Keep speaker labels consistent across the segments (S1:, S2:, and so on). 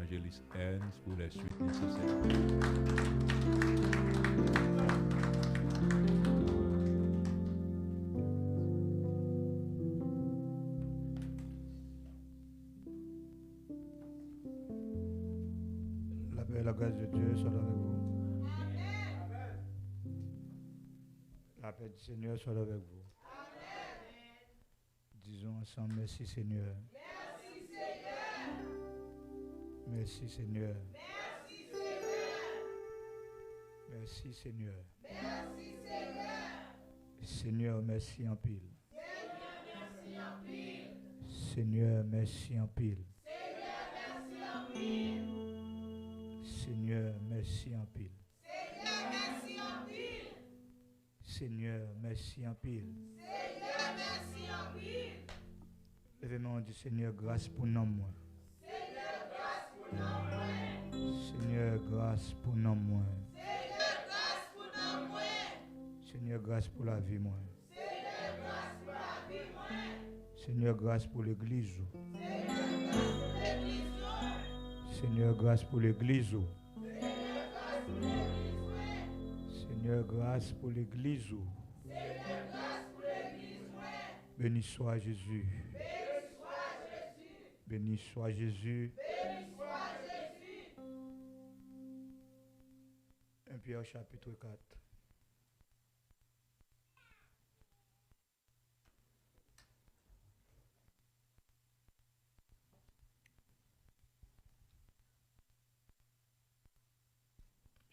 S1: l'évangéliste Ernst pour les suites nécessaires.
S2: La paix et la grâce de Dieu soient avec vous. La paix du Seigneur soit avec vous. Disons ensemble, merci Seigneur. Merci Seigneur. Merci Seigneur. Seigneur, merci en pile. Seigneur, merci en pile. Seigneur, merci en pile. Seigneur, merci en pile. Levez-moi du Seigneur, grâce pour nous. Seigneur, grâce pour nous. Seigneur, grâce pour la vie, moi. Seigneur, grâce pour l'église. Seigneur, grâce pour l'église. Seigneur, grâce pour l'église. Béni soit Jésus. Béni soit Jésus. 1 Pierre chapitre 4.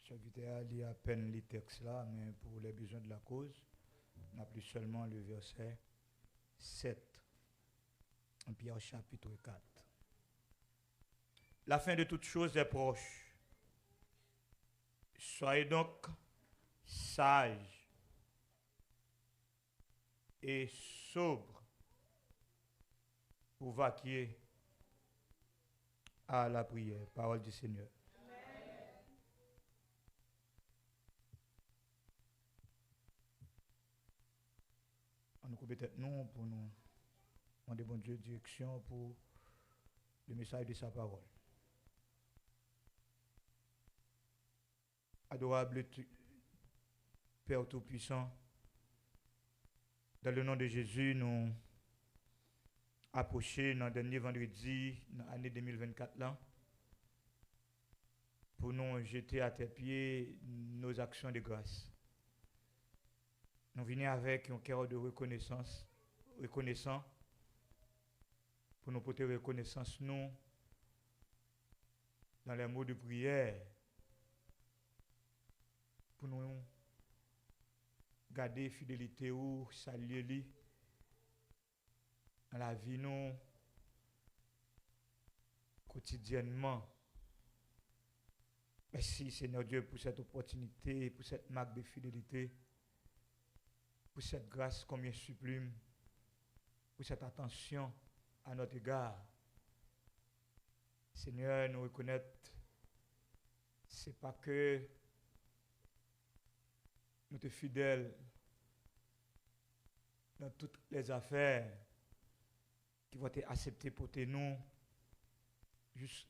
S2: Serviteur a lu à peine les textes là, mais pour les besoins de la cause, on n'a plus seulement le verset 7. 1 Pierre chapitre 4. La fin de toutes choses est proche. Soyez donc sages et sobres pour vaquer à la prière. Parole du Seigneur. On nous coupe peut-être non pour nous demander bon Dieu direction pour le message de sa parole. Adorable Père Tout-Puissant, dans le nom de Jésus, nous approchons dans le dernier vendredi de l'année 2024 là, pour nous jeter à tes pieds nos actions de grâce. Nous venons avec un cœur de reconnaissant, pour nous porter reconnaissance nous dans les mots de prière, pour nous garder fidélité ou saluer dans la vie nous quotidiennement. Merci Seigneur Dieu pour cette opportunité, pour cette marque de fidélité, pour cette grâce combien sublime, pour cette attention à notre égard. Seigneur, nous reconnaître, c'est pas que nous sommes fidèles dans toutes les affaires qui vont être acceptées pour nous juste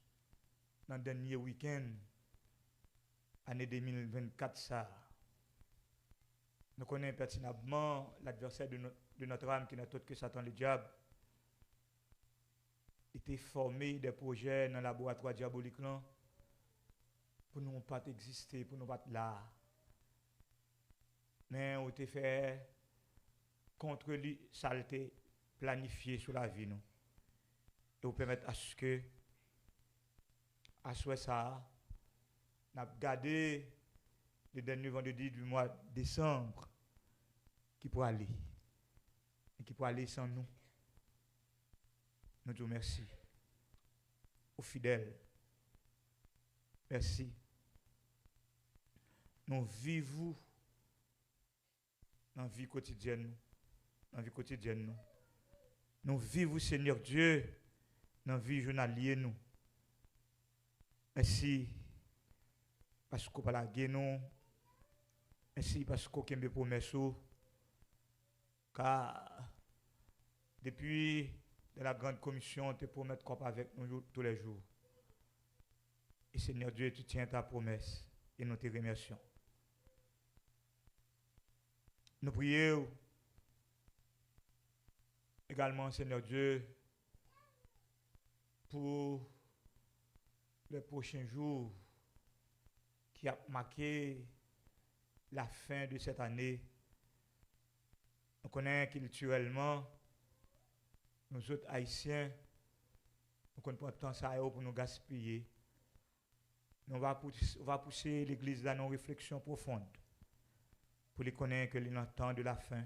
S2: dans le dernier week-end, année 2024 ça. Nous connaissons pertinemment l'adversaire de notre âme qui n'est autre que Satan le diable. Était formé des projets dans le laboratoire diabolique là pour nous pas exister, pour nous pas là. Mais on te fait contre lui, ça a été planifié sur la vie nous. Et vous permettre à ce que à ce ça n'a gardé le dernier vendredi du mois de décembre qui pourra aller et qui pourra aller sans nous. Nous te remercions aux fidèles. Merci. Nous vivons dans la vie quotidienne. Nous vivons, Seigneur Dieu, dans la vie journalière. Merci parce qu'on parle à nous. Merci parce qu'on a des promesses. Car depuis la grande commission, on te promet qu'on avec nous tous les jours. Et Seigneur Dieu, tu tiens ta promesse et nous te remercions. Nous prions également, Seigneur Dieu, pour les prochains jours qui a marqué la fin de cette année. On connaît culturellement, nous autres Haïtiens, on ne prend pas tant ça pour nous gaspiller. On va pousser l'Église dans nos réflexions profondes pour les connaître que le temps de la fin,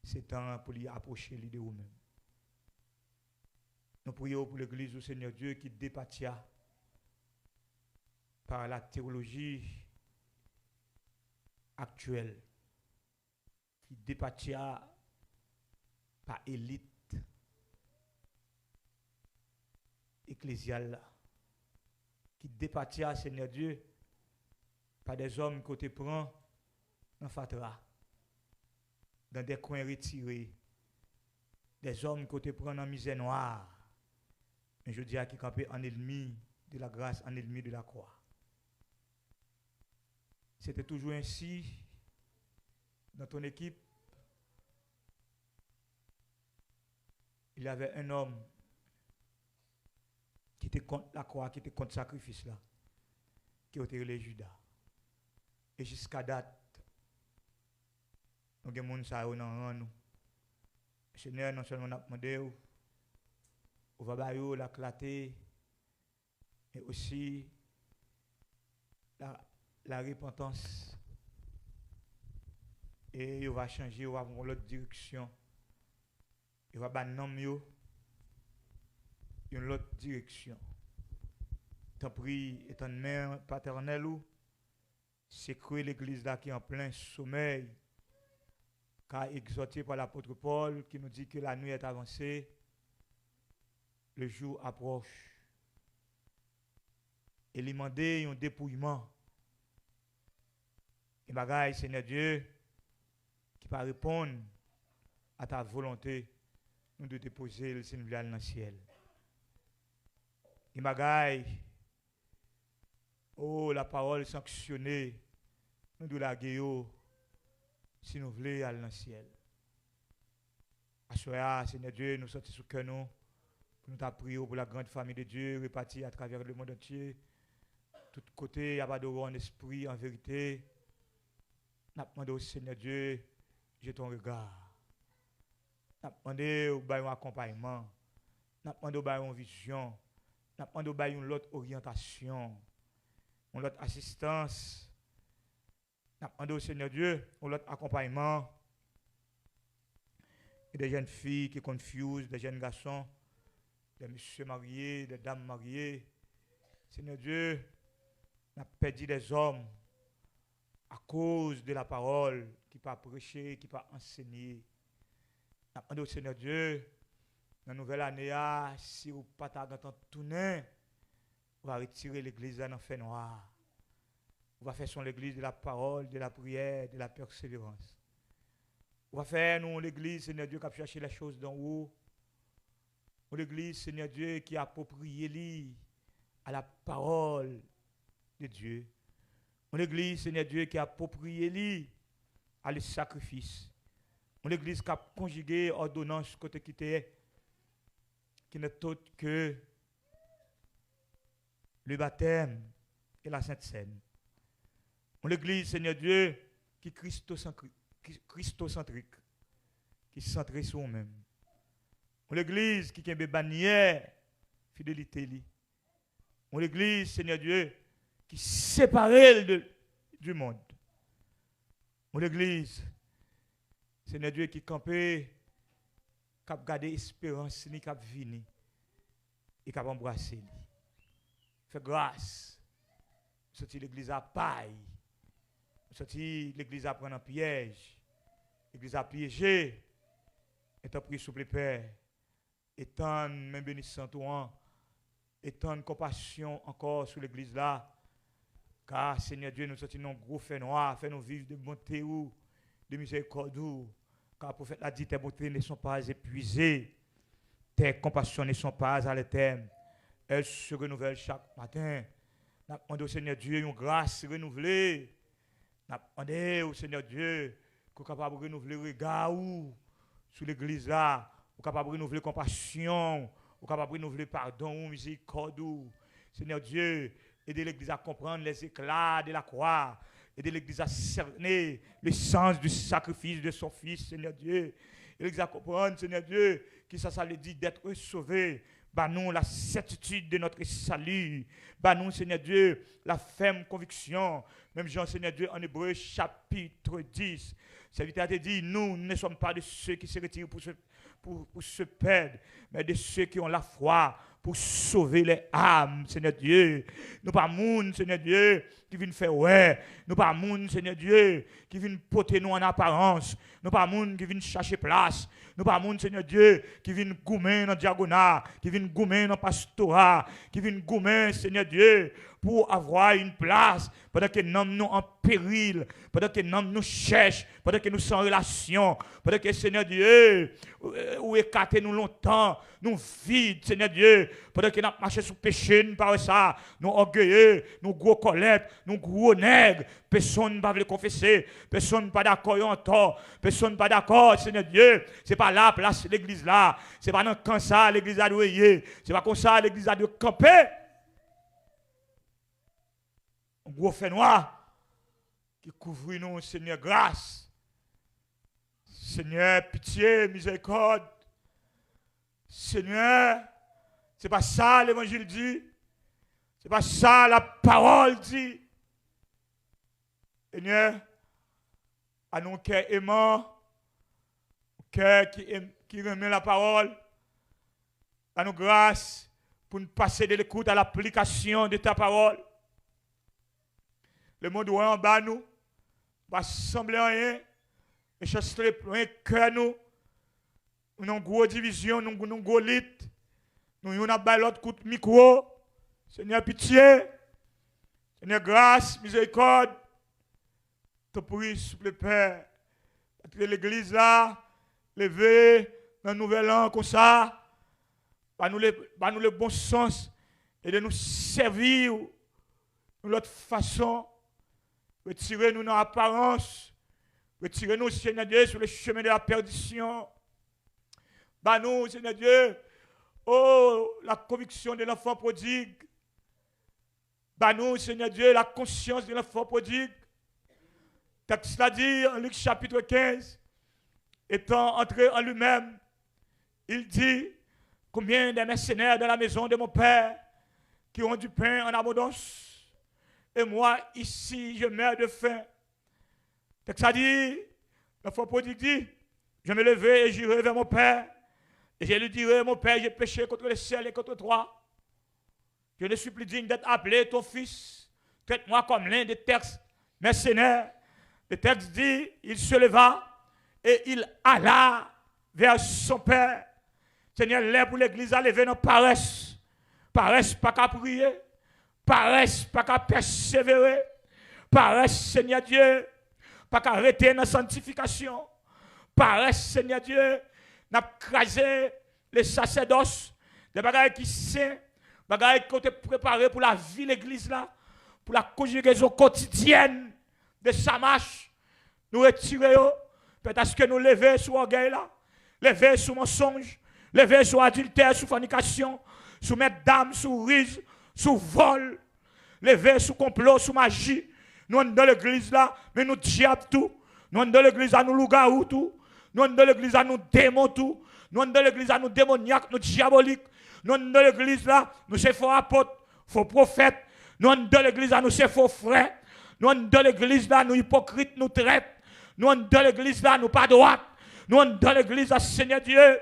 S2: c'est temps pour lui approcher de nous-mêmes. Nous prions pour l'Église du Seigneur Dieu qui départia par la théologie actuelle, qui départia par élite ecclésiale, qui départia, Seigneur Dieu, par des hommes qui te prennent dans Fatra, dans des coins retirés, des hommes qui te prennent en misère noire, mais je dis à qui campait en ennemi de la grâce, en ennemi de la croix. C'était toujours ainsi dans ton équipe. Il y avait un homme qui était contre la croix, qui était contre le sacrifice là, qui était le Judas. Et jusqu'à date, nous avons des gens dans nous. Seigneur, non seulement nous avons demandé, on va bailler la clarté, et aussi la repentance. Et on va changer, on va prendre l'autre direction. Il va ban nom yo une autre direction. Tant pris étant mère paternelle ou c'est que l'église là qui est en plein sommeil, car exhorté par l'apôtre Paul qui nous dit que la nuit est avancée, le jour approche. Et lui demander un dépouillement. Et bagaille, Seigneur Dieu, qui va répondre à ta volonté, nous devons déposer le Seigneur dans le ciel. Et bagaille, oh, la parole sanctionnée, nous devons la guérir si nous voulons aller dans le ciel. Assoya, Seigneur Dieu, nous sortons sous cœur nous, pour nous prier pour la grande famille de Dieu répartie à travers le monde entier. Tout côté, il y a pas d'eau en esprit, en vérité. Nous demandons au Seigneur Dieu, j'ai ton regard. Nous demandons un accompagnement. Nous demandons une vision. Nous demandons une autre orientation. Une autre assistance. Nous demandons au Seigneur Dieu un autre accompagnement. Et des jeunes filles qui confusent, des jeunes garçons, des messieurs mariés, des dames mariées. Seigneur Dieu, nous avons perdu des hommes à cause de la parole qui pas prêcher, qui pas enseigner. Nous demandons au Seigneur Dieu, dans la nouvelle année, si vous n'avez pas de tourner, on va retirer l'église dans le fait noir. On va faire son l'église de la parole, de la prière, de la persévérance. On va faire nous l'église, Seigneur Dieu, qui a cherché les choses d'en haut. L'église, Seigneur Dieu, qui a approprié à la parole de Dieu. L'église, Seigneur Dieu, qui a approprié à le sacrifice. L'église qui a conjugué ordonnance côté qui n'est autre que le baptême et la Sainte Seine. L'église, Seigneur Dieu, qui est christocentrique, qui est centrée sur nous-mêmes. L'église qui a une bannière, fidélité. L'église, Seigneur Dieu, qui sépare du monde. L'église, Seigneur Dieu, qui campé, qui a gardé l'espérance, qui a vini, et qui a embrassé. Fait grâce. Sorti l'église à paille. Sorti l'église à prendre un piège. L'église à piéger. Et t'as pris souple Père. Étendre même bénissant toi. Étendre compassion encore sur l'église là. Car Seigneur Dieu, nous sortis nos gros faits noirs, fait nous vivre de bonté ou de miséricorde. Car le prophète l'a dit, tes bontés ne sont pas épuisées. Tes compassions ne sont pas à l'éternel. Elle se renouvelle chaque matin. Nous demandons au Seigneur Dieu une grâce renouvelée. Nous demandons au Seigneur Dieu qu'on soit capable de renouveler le regard sur l'église là, qu'on soit capable de renouveler la compassion, qu'on soit capable de renouveler le pardon, miséricorde. Seigneur Dieu, aidez l'église à comprendre les éclats de la croix. Aidez l'église à cerner le sens du sacrifice de son fils, Seigneur Dieu. Et l'église à comprendre, Seigneur Dieu, que ça veut dire d'être sauvé. Bah nous, la certitude de notre salut. Bah nous, Seigneur Dieu, la ferme conviction. Même Jean, Seigneur Dieu, en Hébreu, chapitre 10. Serviteur a dit, nous ne sommes pas de ceux qui se retirent pour se perdre, mais de ceux qui ont la foi pour sauver les âmes, Seigneur Dieu. Nous pas monde, Seigneur Dieu, qui viennent faire ouais. Nous pas monde, Seigneur Dieu, qui viennent porter nous en apparence. Nous pas monde qui viennent chercher place. Nous pas monde, Seigneur Dieu, qui viennent goumer dans diagonale, qui viennent goumer dans pastorat, qui viennent goumer, Seigneur Dieu, pour avoir une place, pendant que nous sommes en péril, pendant que nous nous cherchons, pendant que nous sommes en relation, pendant que, Seigneur Dieu, ou écarté nous longtemps, nous vides, Seigneur Dieu, pendant que nous marchons sous péché, nous par ça, nous orgueilleux, nous gros colettes, nous gros nègres, personne ne va le confesser, personne n'est pas d'accord en tort, personne n'est pas d'accord, Seigneur Dieu, c'est pas là, place l'église là, c'est pas dans comme ça, l'église a dû y, c'est pas comme ça, l'église a dû camper. Un gros fait noir qui couvre nous, Seigneur, grâce. Seigneur, pitié, miséricorde. Seigneur, c'est pas ça l'évangile dit. C'est pas ça la parole dit. Seigneur, à nos cœurs aimants, cœur qui remet la parole, à nos grâces pour nous passer de l'écoute à l'application de ta parole. Le monde en bas nous, va sembler rien, et chasser plein cœur nous, nous avons une grosse division, nous avons une grosse lutte, nous avons l'autre coup de micro. Seigneur, pitié, Seigneur, grâce, miséricorde, te prie, s'il te plaît, Père, l'église là, lever dans un nouvel an comme ça, par nous le bon sens, et de nous servir de l'autre façon. Retirez-nous dans l'apparence. Retirez-nous, Seigneur Dieu, sur le chemin de la perdition. Bah nous, Seigneur Dieu, oh, la conviction de l'enfant prodigue. Bah nous, Seigneur Dieu, la conscience de l'enfant prodigue. Texte l'a dit en Luc chapitre 15, étant entré en lui-même, il dit, combien de mercenaires dans la maison de mon père qui ont du pain en abondance. Et moi, ici, je meurs de faim. Ça dit, l'enfant prodigue dit, je me lever et j'irai vers mon père. Et je lui dirai, mon père, j'ai péché contre le ciel et contre toi. Je ne suis plus digne d'être appelé ton fils. Traite-moi comme l'un des textes mercenaires. Le texte dit, il se leva et il alla vers son père. Seigneur, l'air pour l'église à lever dans paresse. Paresse, pas qu'à prier. Paresse, pas qu'à persévérer. Paresse, Seigneur Dieu, pas qu'à arrêter dans la sanctification. Paresse, Seigneur Dieu, n'a crasé les sacerdoces, des bagailles qui sont, bagailles qui ont été préparées pour la vie de l'église là, pour la conjugaison quotidienne de sa marche. Nous retirons, peut-être que nous lever sur orgueil là, lever sur mensonge, lever sur adultère, sur fornication, sur mettre d'âme, sur ruse, sur vol, lever sur complot, sur magie. Nous sommes dans l'église là, mais nous diable tout. Nous sommes dans l'église à nous loups-garous tout. Nous sommes dans l'église à nous démons tout. Nous sommes dans l'église à nous démoniaques, nous diaboliques. Nous sommes dans l'église là, nous sommes faux apôtres, faux prophètes. Nous sommes dans l'église là, nous sommes faux frères. Nous sommes dans l'église là, nous hypocrites, nous traites. Nous sommes dans l'église là, nous pas droite. Nous sommes dans l'église là, Seigneur Dieu,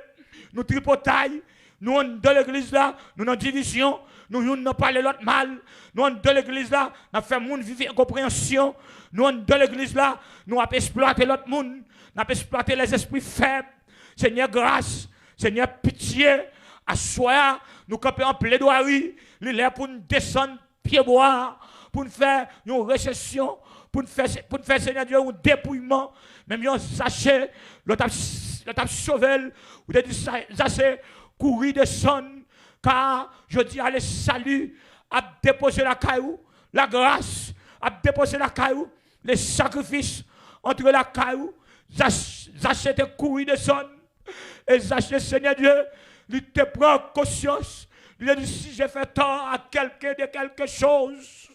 S2: nous tripotaille. Nous sommes dans l'église là, nous avons division. Nous n'avons pas l'autre mal. Nous sommes dans l'église là, nous avons fait monde vivre en compréhension. Nous sommes dans l'église là, nous avons exploité l'autre monde. Nous avons exploité les esprits faibles. Seigneur, grâce. Seigneur, pitié. À soi, nous camper en plaidoirie. Il est pour nous descendre pied bois. Pour nous faire une récession. Pour nous faire, Seigneur Dieu, un dépouillement. Même un sachet. L'autre a sauvé. Ou des sachets courir descendre. Car je dis à le salut, à déposer la caillou, la grâce, à déposer la caillou, les sacrifices entre la caillou, acheter courir de son, et acheter Seigneur Dieu, il te prend conscience, il dit si j'ai fait tort à quelqu'un de quelque chose,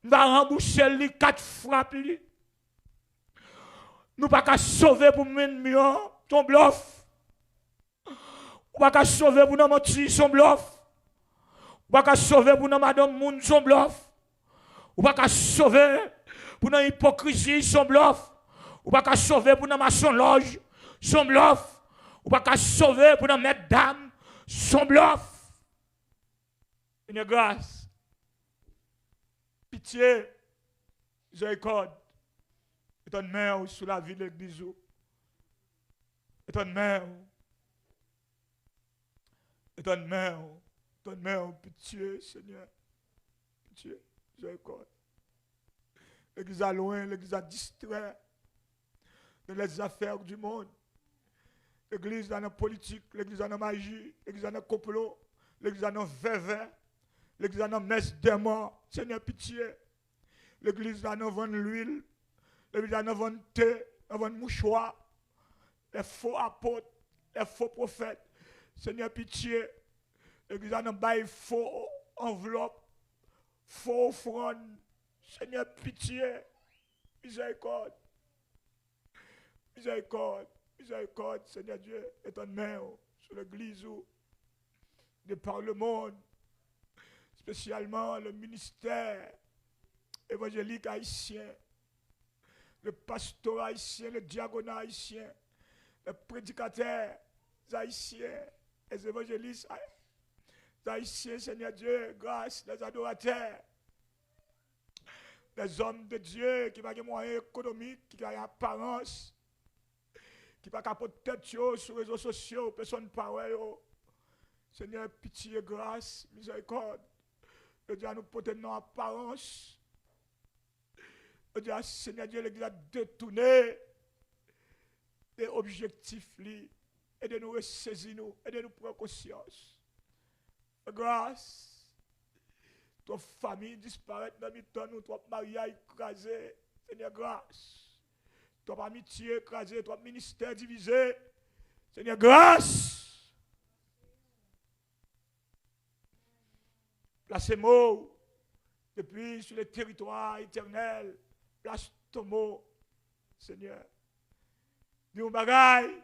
S2: va rembourser lui 4 frappes. Nous pas qu'à sauver pour ennemi ton bluff. Ou pas qu'à sauver pour nous mentir son bluff. Ou pas qu'à sauver pour nous madame moun son bluff. Ou pas qu'à sauver pour nous hypocrisie son bluff. Ou pas qu'à sauver pour nous maçon loge son bluff. Ou pas qu'à sauver pour nous mettre dame son bluff. Une grâce. Pitié, miséricorde, et ton main sous la vie de l'église, et ton main, pitié, Seigneur, pitié, miséricorde. L'église a loin, l'église a distrait de les affaires du monde. L'église dans la politique, l'église dans la magie, l'église dans le complot, l'église dans le verre. L'église dans la messe des morts, Seigneur, pitié. L'église dans la vente l'huile, l'église dans la vente thé, dans la vente mouchoir, les faux apôtres, les faux prophètes, Seigneur, pitié. L'église dans la faux enveloppe, faux offrande, Seigneur, pitié. Miséricorde, miséricorde, miséricorde, Seigneur Dieu, et ton main sur l'église, de par le monde. Spécialement le ministère évangélique haïtien, le pastorat haïtien, le diaconat haïtien, les prédicateurs haïtiens, les évangélistes haïtiens, Seigneur Dieu, grâce, les adorateurs, les hommes de Dieu qui n'ont pas de moyens économiques, qui ont une apparence, qui n'ont pas capoter tête sur les réseaux sociaux, personne ne parle. Seigneur, pitié, grâce, miséricorde. Je dis à nous porter nos apparences. Je dis à Seigneur Dieu, l'Église a détourné des objectifs et de nous ressaisir, et de nous prendre conscience. Grâce, ton famille disparaît dans le temps, nous, ton mariage écrasé. Seigneur, grâce. Ton amitié écrasée, ton ministère divisé. Seigneur, grâce. Placez-moi depuis sur le territoire éternel. Place ton mot, Seigneur. Dis un bagaille.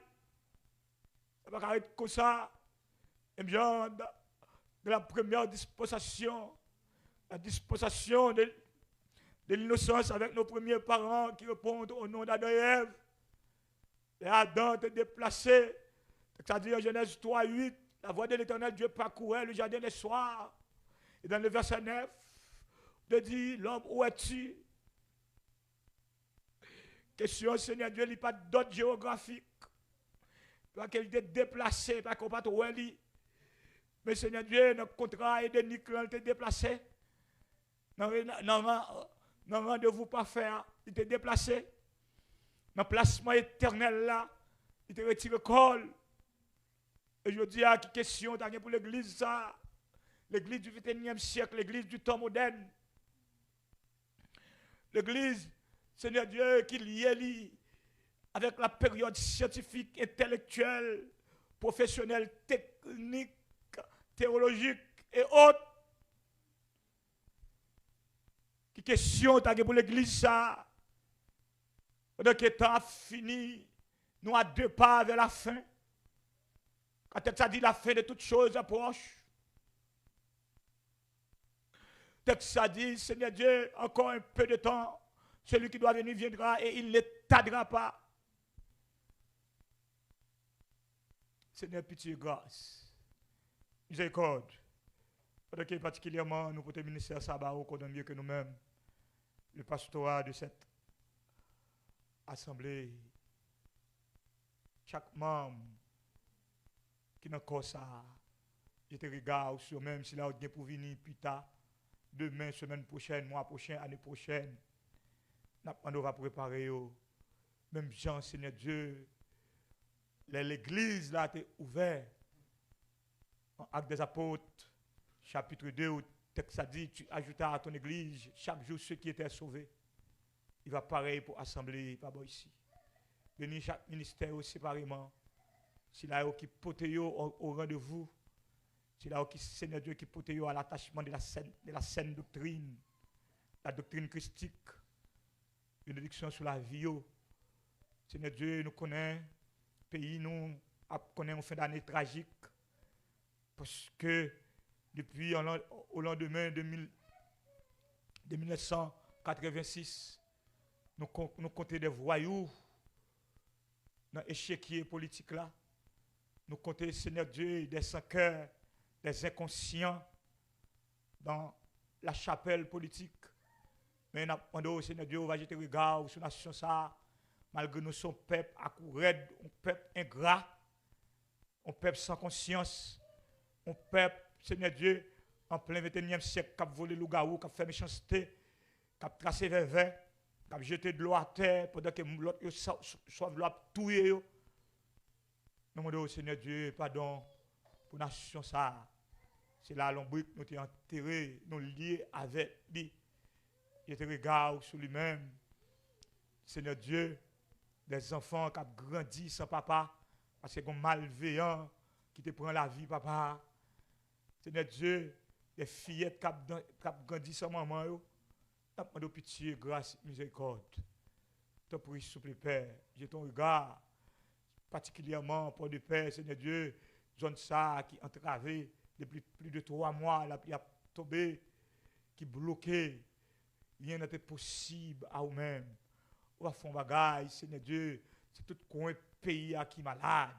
S2: Ça va arrêter comme ça. Et bien, de la première dispensation, la dispensation de l'innocence avec nos premiers parents qui répondent au nom d'Adam et Ève. Et Adam était déplacé. C'est-à-dire en Genèse 3:8, la voix de l'Éternel Dieu parcourait le jardin le soir. Et dans le verset 9, de dire, l'homme, où es-tu? Question, Seigneur Dieu, il n'y a pas d'autre géographique. Parce qu'il était déplacé, parce qu'on ne peut pas trouver lui. Mais Seigneur Dieu, notre contrat est de Nicolas, il était déplacé. Non, rendez-vous pas faire, il était déplacé. Dans le placement éternel là, il était retiré col. Et je dis à qui question, t'as pour l'église ça. L'église du 21e siècle, l'église du temps moderne. L'église, Seigneur Dieu, qui lié avec la période scientifique, intellectuelle, professionnelle, technique, théologique et autres. Qui question t'as pour l'église ça? Pendant que le temps a fini, nous à 2 pas vers la fin. Quand ça dit la fin de toutes choses approche. Texte ça dit, Seigneur Dieu, encore un peu de temps, celui qui doit venir viendra et il ne tardera pas. Seigneur, pitié et grâce, miséricorde. Parce que particulièrement, nous pour le ministère Sabbat, on connaît mieux que nous-mêmes le pastorat de cette assemblée. Chaque membre qui n'a pas ça, je te regarde sur même si là, on vient pour venir plus tard. Demain, semaine prochaine, mois prochain, année prochaine, on va préparer. Même Jean, Seigneur Dieu, l'église là est ouverte. En Actes des Apôtres, chapitre 2, où le texte a dit, tu ajoutas à ton église chaque jour ceux qui étaient sauvés. Il va pareil pour assembler, pas bon ici. Bénis chaque ministère séparément. C'est là qui pote au rendez-vous. C'est là qui Seigneur Dieu qui pote à l'attachement de la saine doctrine, la doctrine christique, bénédiction sur la vie. Seigneur Dieu, nous connaissons, pays nous connaissons une fin d'année tragique, parce que depuis au lendemain de 1986, nous comptons des voyous dans l'échiquier politique là. Nous comptons, Seigneur Dieu, des sans-cœurs, des inconscients dans la chapelle politique. Mais nous demandons, Seigneur Dieu, on va jeter regard sur la nation ça, malgré nous sommes peuple à courir, un peuple ingrat, un peuple sans conscience, un peuple, Seigneur Dieu, en plein 21e siècle, qui a volé le loup-garou, qui a fait méchanceté, qui a tracé vers qui a jeté de l'eau à terre, pendant que l'autre soit l'eau à tuer. Nous demandons, Seigneur Dieu, pardon pour la nation ça. C'est là l'ombrique nous t'es enterré, nous liés avec lui. Il te regarde sur lui-même. Seigneur Dieu, des enfants qui ont grandi sans papa, parce que sont malveillants qui te prend la vie, papa. Seigneur Dieu, des fillettes qui ont grandi sans maman, nous demandons pitié, grâce, miséricorde. Je te prie, s'il te plaît, Père, j'ai ton regard, particulièrement pour le Père, Seigneur Dieu, zone ça qui entravée depuis plus de 3 mois, la pluie a tombé, qui bloqué. Rien n'était possible à vous-même. On va faire un bagage, Seigneur Dieu, c'est tout le pays qui est malade.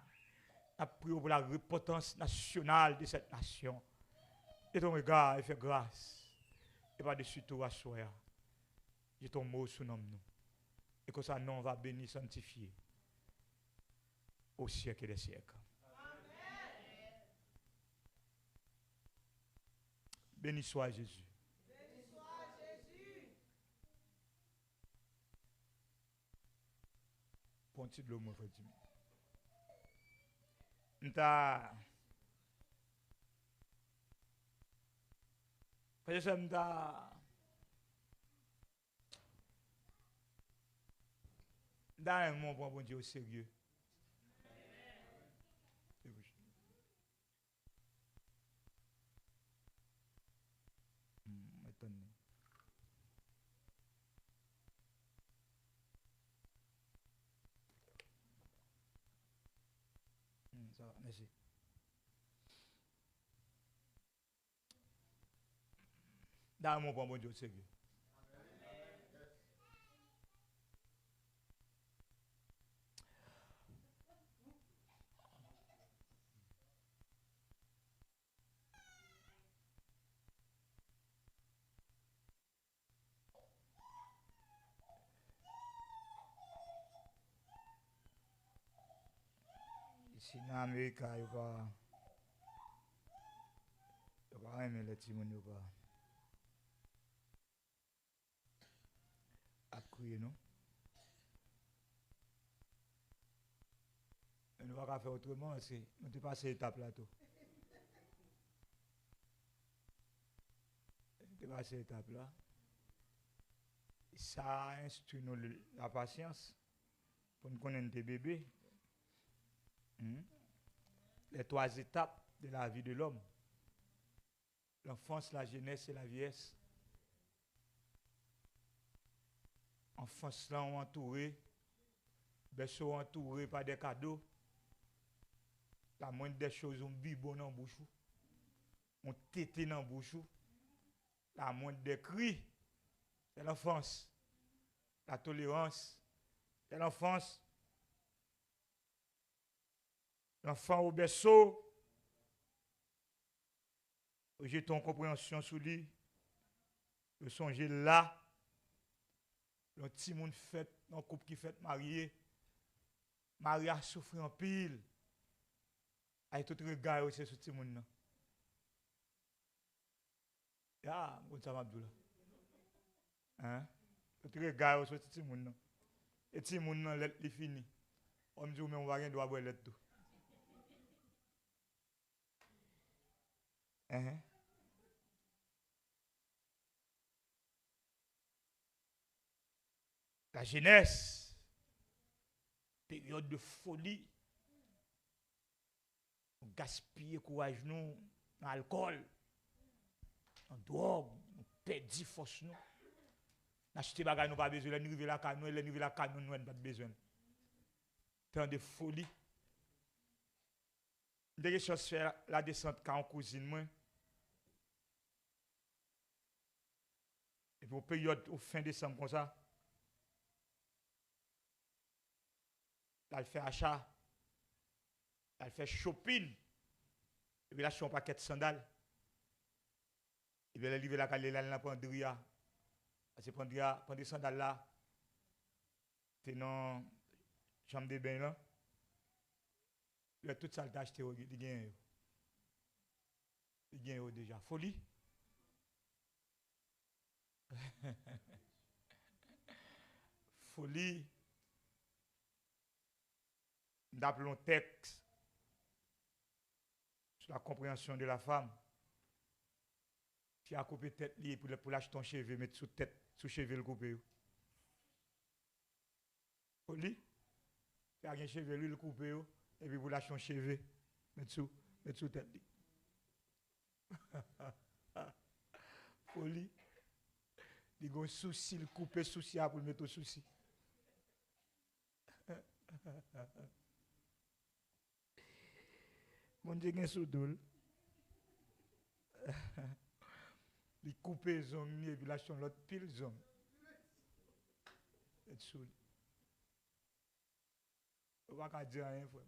S2: On a prié pour la repentance nationale de cette nation. Et ton regard, et fais grâce. Et par-dessus tout, à soi. J'ai ton mot sous nom nous. Et que ça, nom va bénir, sanctifier. Au siècle des siècles. Béni soit Jésus.
S3: Béni soit Jésus.
S2: Ponti de l'eau, mon frère. M'ta. Parce que m'ta. M'ta un mot pour bon Dieu au sérieux. Ça va, merci. Dans mon bon Dieu, sérieux. Ici, en Amérique, il n'y a pas aimer les petits monde, il n'y a pas à crier, non? On ne va pas faire autrement, c'est nous devons passer l'étape là tout. Nous devons passer l'étape là. Ça instruit nous la patience pour nous connaître des bébés. Les 3 étapes de la vie de l'homme. L'enfance, la jeunesse et la vieillesse. Enfance là, on entouré, berceau entouré par des cadeaux. La moindre des choses, on biberon dans la bouche, on tété dans la bouche. La moindre des cris, c'est l'enfance. La tolérance, c'est l'enfance. L'enfant au berceau, j'ai ton compréhension sur lui. Le songer là, le petit monde fait, un couple qui fait marié. Marie a souffert en pile. Avec tout regard aussi sur ce petit monde. Ah, bon, ça m'a dit là. Hein? Tout regard sur ce petit monde. Et ce petit monde, il est fini. On me dit, mais on va rien doit boire tout. Hein? La jeunesse, période de folie, on gaspille courage nous dans l'alcool, en drogue, on perd force nous. Acheter bagay nous pas besoin, nous river la canon, nous river la canon nous pas besoin. Tant de folie. Dès que je fais la descente quand on cousine moi. Et pour période au fin décembre comme ça. Là, elle fait achat. Elle fait shopping. Et puis là, je suis un paquet de sandales. Et puis elle livre la calée, là, prendre ria. Elle prend des sandales là. C'est dans la chambre de bain là. Il y a tout ça à acheter. Il y a déjà. Folie. Folie. D'appelons texte sur la compréhension de la femme. Qui a coupé tête liée pour lâcher ton cheveu, mettre sous tête, sous cheveu le couper. Folie. Qui a un cheveu lui le couper et puis pour lâcher ton cheveu, mettre sous tête. Folie. Il y a un souci, le couper souci pour le mettre au souci. Mon Dieu, il y a un sous-doule. Il coupe les hommes et puis lâche l'autre pile les hommes. C'est saoul. On ne va pas dire rien, frère.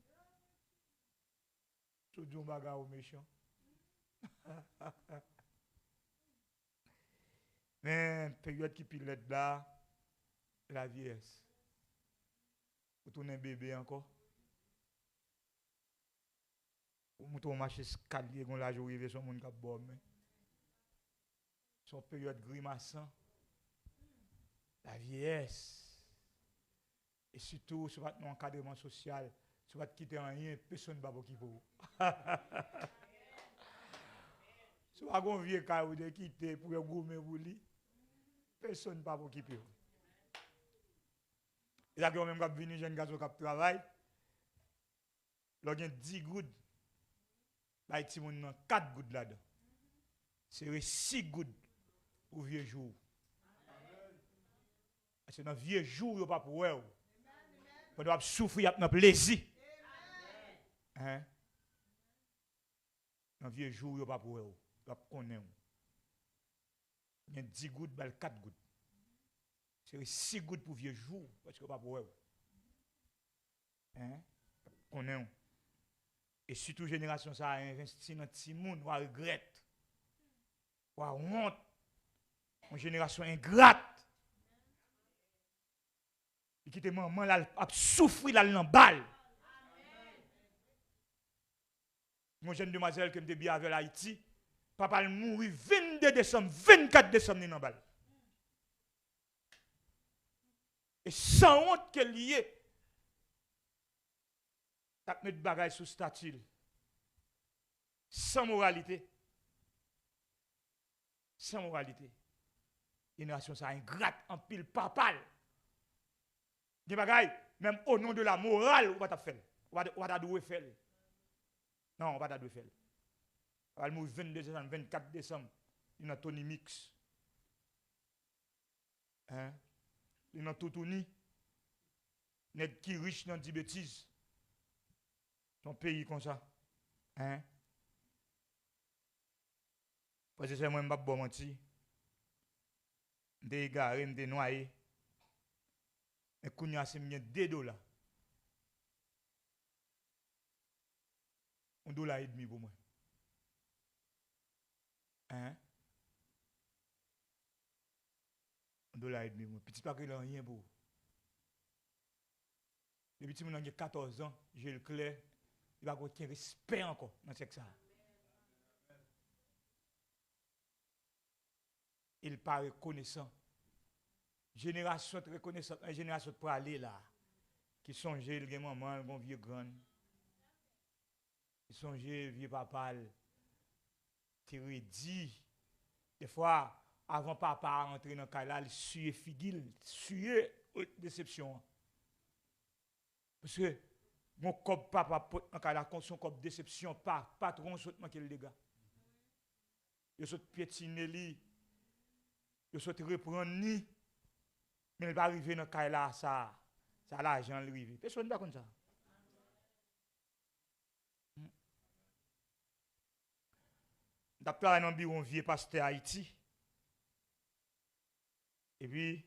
S2: Je dis un bagarre au méchant. Mais période qui pilote là, la vieillesse. Vous tournez un bébé encore. Vous tournez un marché escalier, vous la jouez, son monde qui a bon. Son période grimaçant. La vieillesse. Et surtout, sur votre encadrement social, sur votre quitter rien, personne ne va vous quitter. Si vous avez un vieux cas ou de quitter pour vous gommer vous li, personne ne va vous quitter. Et là, quand même, quand venu jeune garçon qui travaille, il y a 10 gouttes. Là, il y a 4 gouttes là-dedans. C'est 6 gouttes pour vieux jour. C'est dans vieux jour, il n'y a pas pour vous. Vous devez souffrir, il y a plaisir. Hein? Dans vieux jour, il n'y a pas pour vous. Vous connaissez. Il y a 10 gouttes, 4 gouttes. C'est 6 gouttes pour vieux jour, parce que pas pour vous. Hein? Connaissez. Et surtout, génération, ça a investi dans petit monde, on regrette. On honte. Une génération ingrate. Et qui te maman là, a souffrir là dans balle. Mon jeune demoiselle qui me bien avec Haïti, papa il mourit 22 décembre, 24 décembre dans balle. Et sans honte qu'elle y est, t'as mis de bagaille sous statut. Sans moralité. Sans moralité. Génération ça ingrate en pile papal. Des bagailles, même au nom de la morale, on va faire. On va devoir faire. Non, on va devoir faire. On va mourir 22 décembre, 24 décembre. Il y a Tony Mix. Hein? Il y a Toutouni. Il y a qui riche dans 10 bêtises. Son pays comme ça. Hein? Parce que c'est moi qui ne bon menti. Je suis égaré, je suis noyé. Et quand il y a $2. $1.50 pour moi. Hein? $1.50 pour moi. Petit paquet, il n'y a rien pour. Depuis que j'ai 14 ans, j'ai le clair. Il va avoir aucun respect encore dans ce ça. Il pas reconnaissant. Génération de reconnaissance, une génération pour aller là. Qui songeait le maman, le bon vieux grand. Qui songeait le vieux papa. t'es dit, des fois, avant papa rentrer dans le cas là, il suait figil, suait déception. Parce que mon cop papa en cas là, son cop déception, patron saute manquer le dégât. Il saute piétiner li, il saute reprendre ni, mais il va arriver dans le cas là, ça l'argent lui arrive. Personne ne va comme ça. D'après un bureau, un vieux pasteur Haïti. Et puis,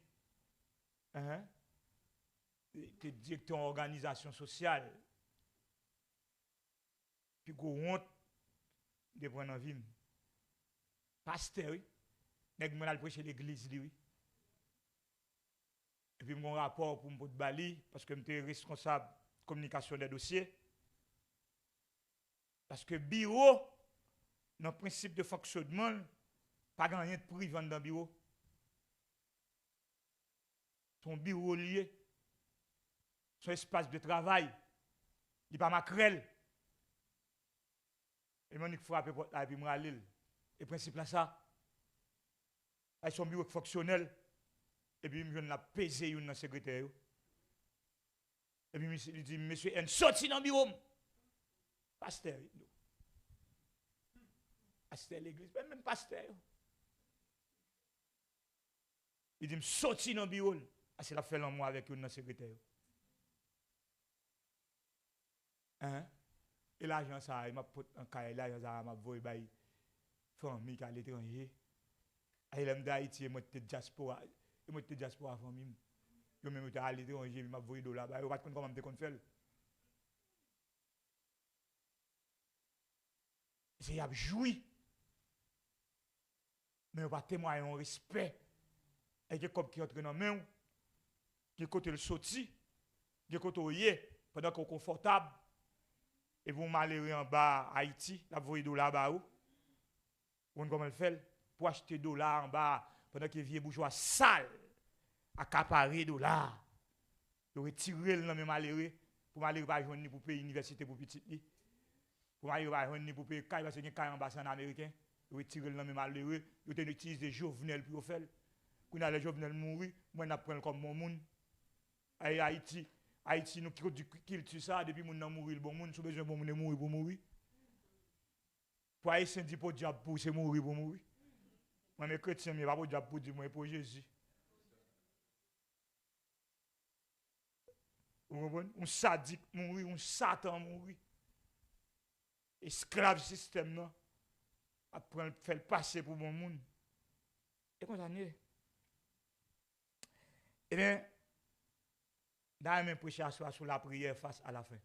S2: tu es directeur d'organisation sociale. Puis, tu as honte de prendre en vie. Pasteur, oui. Nèg m'al prêcher l'église, oui. Et puis, mon rapport pour me bali, parce que je suis responsable de communication des dossiers. Parce que bureau, dans le principe de fonctionnement, pas rien de privé dans le bureau. Son bureau lié, son espace de travail, il n'est pas maquerelle. Et moi, je frappe pour et puis je aller. Et le principe là, ça. Avec son bureau fonctionnel, et puis je viens peser dans le secrétaire. Et puis il dit, monsieur N, sorti dans le bureau. Pasteur. Pasteur l'église, même pasteur. Il dit, sorti dans le bureau. C'est la fait moi avec un secrétaire. Et l'argent, ça, il m'a pris un cahier, l'argent, ça m'a volé, bah, famille qui est à l'étranger. Et l'homme d'Haïti, moi, j'étais diaspora. Moi, j'étais diaspora, famille. Je même j'étais à l'étranger, il m'a volé $. Bah, je ne sais pas comment je peux faire. C'est y a joui. Mais on va témoigner en respect. Et que comme qui entre dans la main, qui côté le sorti, qui côté le pendant qu'on est confortable. Et vous m'allez en bas Haïti, la voyez $. Bah, vous voyez comment elle fait pour acheter $. En bas, pendant que les vieux bourgeois sales, accaparer $. Vous retirez le nom malheureux pour m'aller pas joindre pour payer l'université pour petit. Pour m'aller pas joindre pour payer parce qu'il y a un ambassade américain. Vous retirez le nom malheureux, vous utilisez des Jovenel pour faire. Quand les Jovenel mourir, moi je prends comme mon monde. Haïti, nous qui culture ça, depuis que nous mourir, le bon monde, nous besoin de mourir pour mourir. Pour Haïtien, dit pour diable pour c'est mourir pour mourir. Moi, mes chrétiens, mais pas pour diable pour dire, moi, pour Jésus. Vous comprenez? Un sadique mourir, un satan mourir. Esclave système, non? Après, faire passer pour bon monde. Et qu'on s'en est. Eh bien, dans la même prêchation sur la prière face à la fin.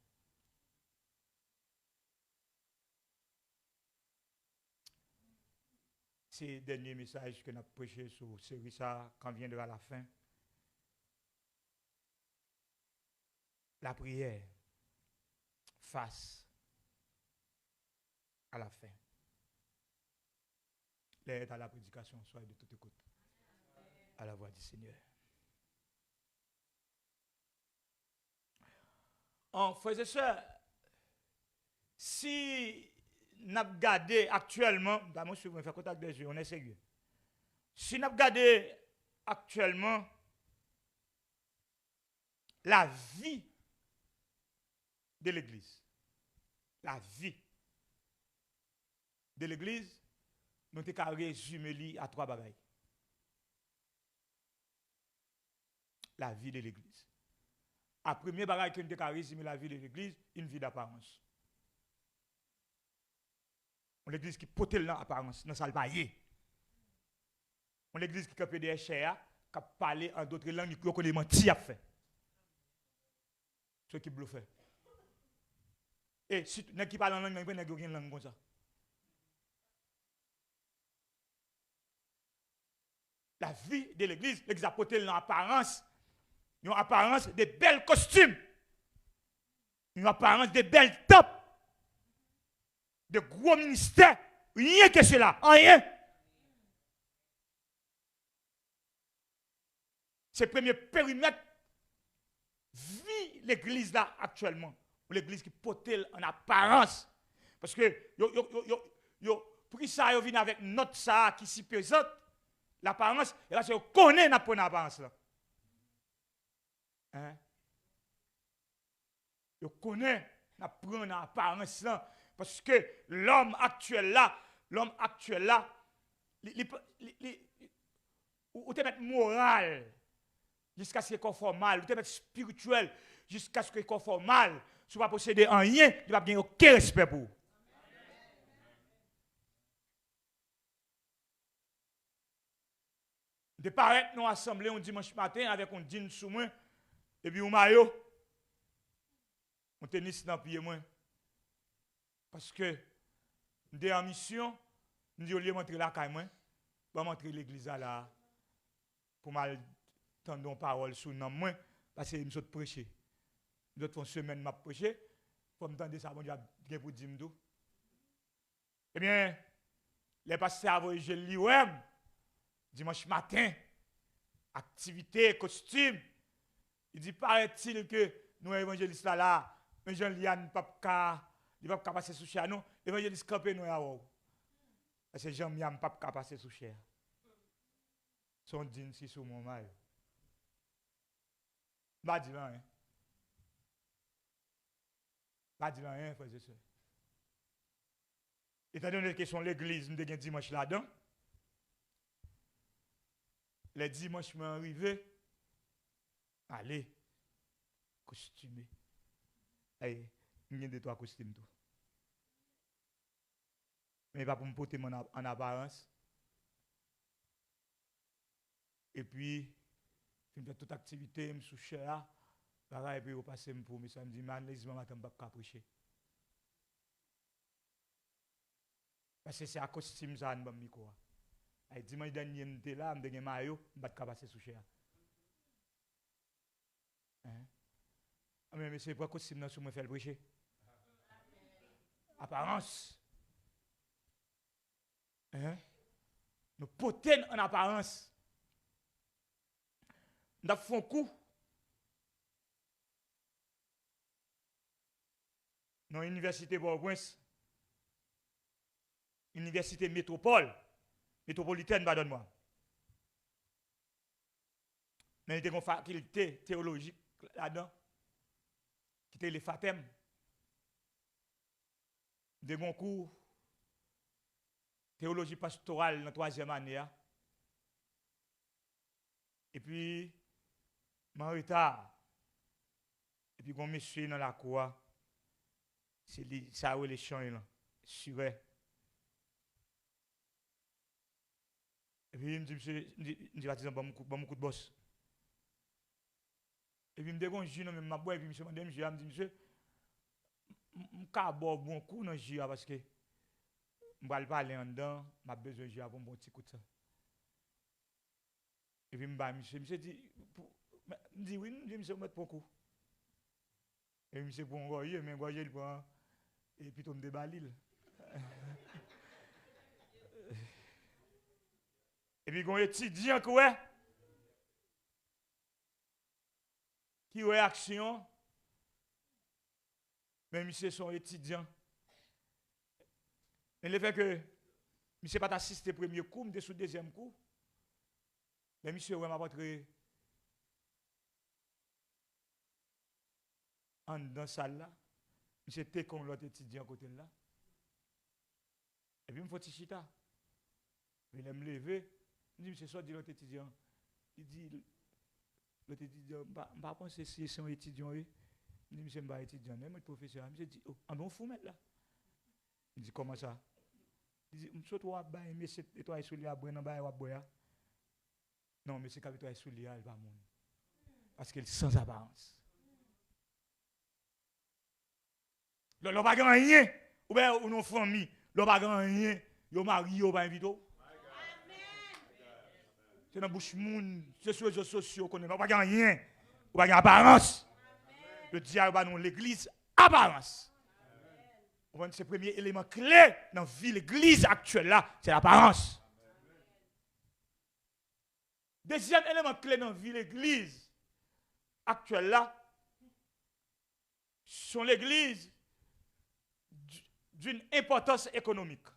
S2: C'est le dernier message que nous avons prêché sur série ça quand viendra la fin. La prière face à la fin. L'aide à la prédication, soyez de toute écoute. À la voix du Seigneur. En frères et sœurs, si nous avons gardé actuellement, d'abord je vais faire contact des yeux, on est sérieux. Si nous avons gardé actuellement la vie de l'Église, la vie de l'Église, nous avons résumé à 3 bagailles. La vie de l'Église. La première bagaille que nous avons résumé la vie de l'Église, une vie d'apparence. L'Église qui pote l'apparence, dans sa paille. L'Église qui capte des chers, qui parle en d'autres langues, qui connaît menti à fait. Ce qui bluffent. Et si tu n'as pas en langue, il n'y a pas langue comme ça. La vie de l'Église, l'Église a porté l'apparence. Une apparence de belles costumes. Une apparence de belles topes. De gros ministères. Rien que cela. Rien. C'est le premier périmètre. Vit l'Église là actuellement. L'église qui porte en apparence. Parce que pris ça, ils viennent avec notre ça qui s'y présente, l'apparence, et là, c'est connaît n'a pas l'apparence là. Hein? Ils connaissent n'a pas l'apparence là, parce que l'homme actuel là, ou te mettre moral jusqu'à ce qu'il soit mal, ou te mettre spirituel jusqu'à ce qu'il soit mal. Si tu ne vas pas posséder rien, tu ne vas pas gagner aucun respect pour vous. De paraître nous assemblée un dimanche matin avec un jean sous moi et puis un maillot, un tennis dans le pied moi. Parce que nous sommes en mission, nous sommes montrer la caille moi, pour montrer l'église là, pour mal tendre une parole sur nous moi, parce que nous sommes prêcher. Nous autres font semaine m'a prêcher, pour me tendre ça, bon Dieu bien pour dire m'dou. Eh bien, les pasteurs avaient je lis dimanche matin, activité, costume. Il dit, paraît-il que nous, évangélistes là, mais Jean-Liane, il ne va pas passer sous chair, non? Évangéliste campé, nous, parce que Jean-Miam ne va pas passer sous chair. Son din si sous mon maille. Je ne dis rien. Je ne dis rien, frères et sœurs. Étant donné que sont l'église, nous avons dimanche là-dedans. Les dimanches m'ont arrivé. Allez, costumé. Allez, il y a deux, trois costumes. Mais pas pour me porter en apparence. Et puis, je fais toute activité, je me suis cher. Et puis, je passe pour me dit, man, les matin, je ne peux pas prêcher. Parce que c'est à costume, ça, je ne peux pas. Et dimanche dernier, je suis là, je suis maillot, je ne peux pas passer sous cher. Mais c'est pas costume sur me faire prêcher. Apparence. Nous potons en apparence. Nous avons fait un coup. Dans l'université Bourg-Prince, université métropolitaine, pardonne-moi. Mais il y a une faculté théologique là-dedans, qui était les FATEM. De mon cours, théologie pastorale dans la 3e année. Et puis, je suis en retard. Et puis, quand je suis dans la cour, c'est ça où les champs sur. Et puis, il me dit, monsieur, je dis, baptisant, bon coup de boss. Et puis, il me dit, je suis dans ma boîte, et puis, monsieur, je me dit, monsieur, je suis bon coup dans le jus parce que je vais parler en dedans, je besoin de jus pour un bon petit coup de ça. Et puis, monsieur dit, oui, monsieur, je vais mettre pour coup. Et monsieur, pour un goyer, mais un goyer, il prend, et puis, tombe de balil. Et puis, il y a un étudiant qui a action. Mais monsieur son étudiant. Mais le fait que monsieur pas assisté au premier coup, mais sous le deuxième coup. Mais monsieur m'a montré en dans la salle là. Monsieur était comme l'autre étudiant côté là. Et puis il me faut chita. Il me lever. Il dit monsieur soit dit l'autre étudiant. Il dit l'autre étudiant pas penser si c'est un étudiant. Je dis, monsieur, je suis étudiant, je suis professeur. Je dis, oh, on fou mettre là. Il dit, comment ça? Il dit, je suis monsieur, et toi, sous l'île, non, monsieur, quand toi, sous l'île, il va mourir. Parce qu'il est sans apparence. Le pas rien, ou bien, ou nos familles, le pas rien, yo mari, yo pas invité. C'est dans la bouche moun, c'est sur les réseaux sociaux qu'on est, le pas rien, ou pas apparence. Le diable va dans l'église apparence. C'est le premier élément clé dans la vie de l'église actuelle là, c'est l'apparence. Deuxième élément clé dans la vie de l'église actuelle là, sont l'église d'une importance économique.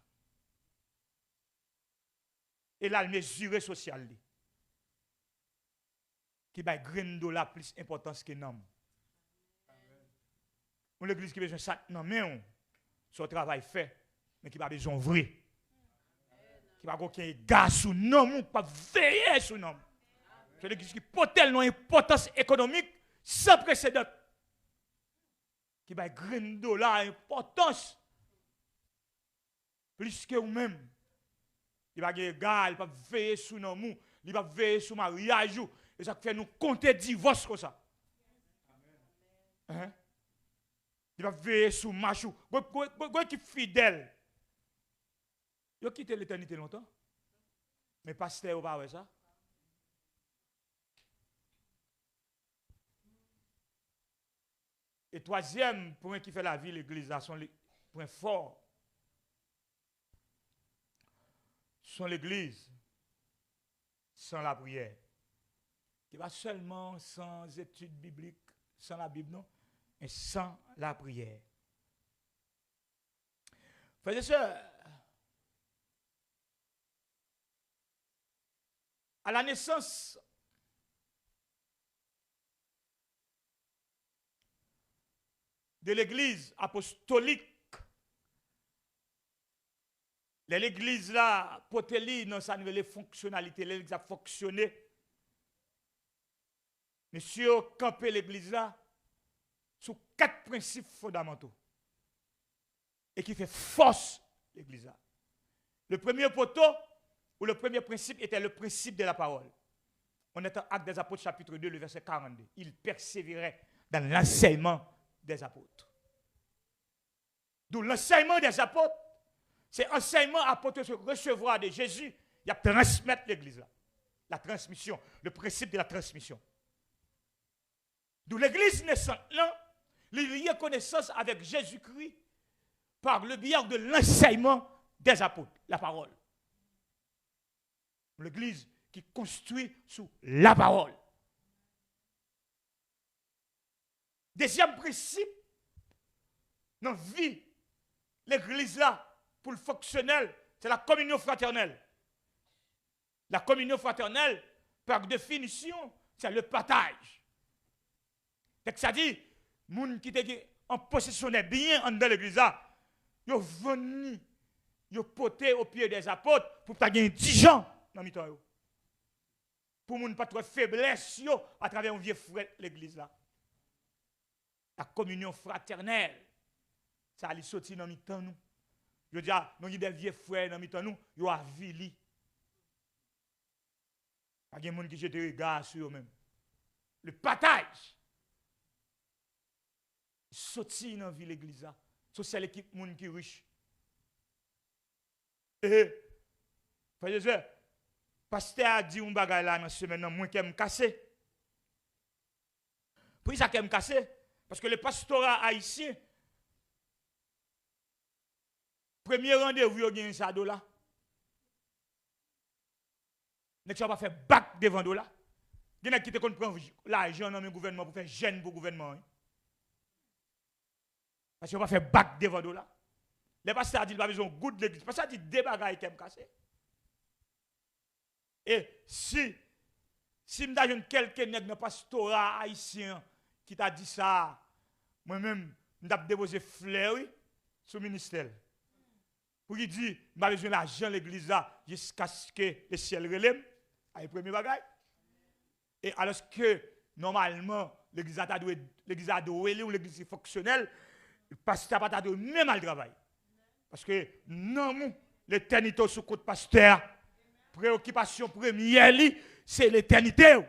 S2: Et là, le mesuré social. Qui va $1 plus importance que l'homme. Ou l'église qui a besoin de ça, non, mais son travail fait, mais qui va besoin de vrai. Qui va avoir un gars sous nom, ou pas veiller sous nom. C'est l'église qui porte une importance économique sans précédent. Qui va $1 importance. Plus que vous-même. Il va gagner gars, il va veiller sous nom, il va veiller sous mariage. Et ça fait nous compter divorce comme ça. Hein? Il va veiller sur machou. Vous qui fidèle. Il a quitté l'éternité longtemps. Mais pasteur, vous pas ça? Et troisième point qui fait la vie, l'église, son point fort. Sont l'église sans la prière. Qui va seulement sans études bibliques, sans la Bible, non, mais sans la prière. Frères et sœurs, à la naissance de l'église apostolique, l'église là, poteli dans sa nouvelle fonctionnalité, l'église a fonctionné. Monsieur, camper l'église là, sous 4 principes fondamentaux. Et qui fait force l'église là. Le premier poteau, ou le premier principe, était le principe de la parole. On est en Actes des Apôtres, chapitre 2, le verset 42. Il persévérait dans l'enseignement des apôtres. D'où l'enseignement des apôtres, c'est enseignement apôtre recevoir de Jésus, il y a transmettre l'église là. La transmission, le principe de la transmission. D'où l'église naissante là, il y a connaissance avec Jésus-Christ par le biais de l'enseignement des apôtres, la parole. L'église qui construit sous la parole. Deuxième principe, dans la vie, l'église là, pour le fonctionnel, c'est la communion fraternelle. La communion fraternelle, par définition, c'est le partage. Ça dit, les gens qui étaient en possession des biens dans l'église là, ils sont venus, ils sont potés au pied des apôtres pour gagner 10 gens dans le temps. Pour ne pas trop faiblesse à travers un vieux frère l'église là. La communion fraternelle, ça allait sortir dans le temps nous. Je dis, nous avons des vieux frères dans le temps nous, ils ont avili. Il y a des gens qui jettent des regards sur eux-mêmes. Le partage. Sortir dans la ville l'église là. C'est l'équipe monde qui est riche. Et, frères et sœurs, pasteur a dit un bagage là dans cette semaine, moi qui me casser. Pourquoi ça qui me casser? Parce que le pastorat haïtien, premier rendez-vous, il y a un sado là. N'est-ce pas faire bac devant là? Il y a qui te prend l'argent dans le gouvernement pour faire gêne pour le gouvernement. Parce qu'on va faire bac devant là. Les pasteurs disent qu'il n'y a pas besoin de goût de l'église. Parce que ça dit des bagailles qui me cassé. Et si je me quelqu'un dans le pastorat haïtien qui t'a dit ça, moi-même, je vais déposer fleurs sur le ministère. Pour qu'il dise, je n'ai besoin d'argent de l'église là, jusqu'à ce que le ciel relève. C'est le premier bagage. Et alors que, normalement, l'église a doué ou l'église fonctionnelle, le pasteur n'a pas de même à le travail. Parce que, non, l'éternité sous côté pasteur, préoccupation première, c'est l'éternité. Mais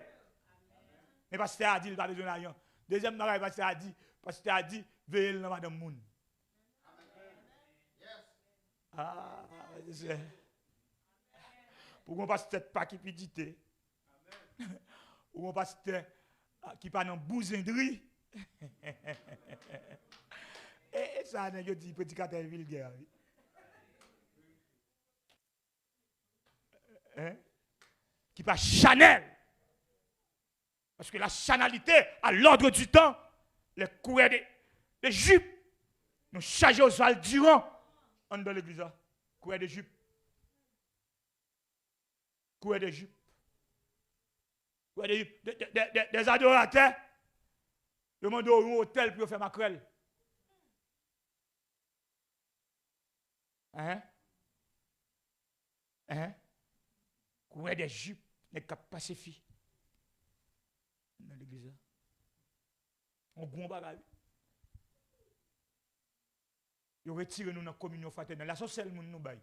S2: le pasteur a dit, il n'a pas besoin d'argent. Deuxième bagage, le pasteur a dit, veillez dans madame Moun. Ah, c'est. Pour qu'on passe peut-être pas qui pidité. Ou on passe qui pas dans bousinderie. Et ça, on a dit prédicateur vulgaire. Qui pas Chanel. Parce que la chanalité, à l'ordre du temps, les coureurs des jupes, nous chargeons Oswald Durand dans l'église. Coureurs des jupes. courir des jupes. Des adorateurs. Demande au hôtel pour faire maquerelle. Courir des jupes, n'est pas passer filles. Dans l'église. On goûte bagage. Ils retirent nous dans la communion fraternelle. La sociale nous baille.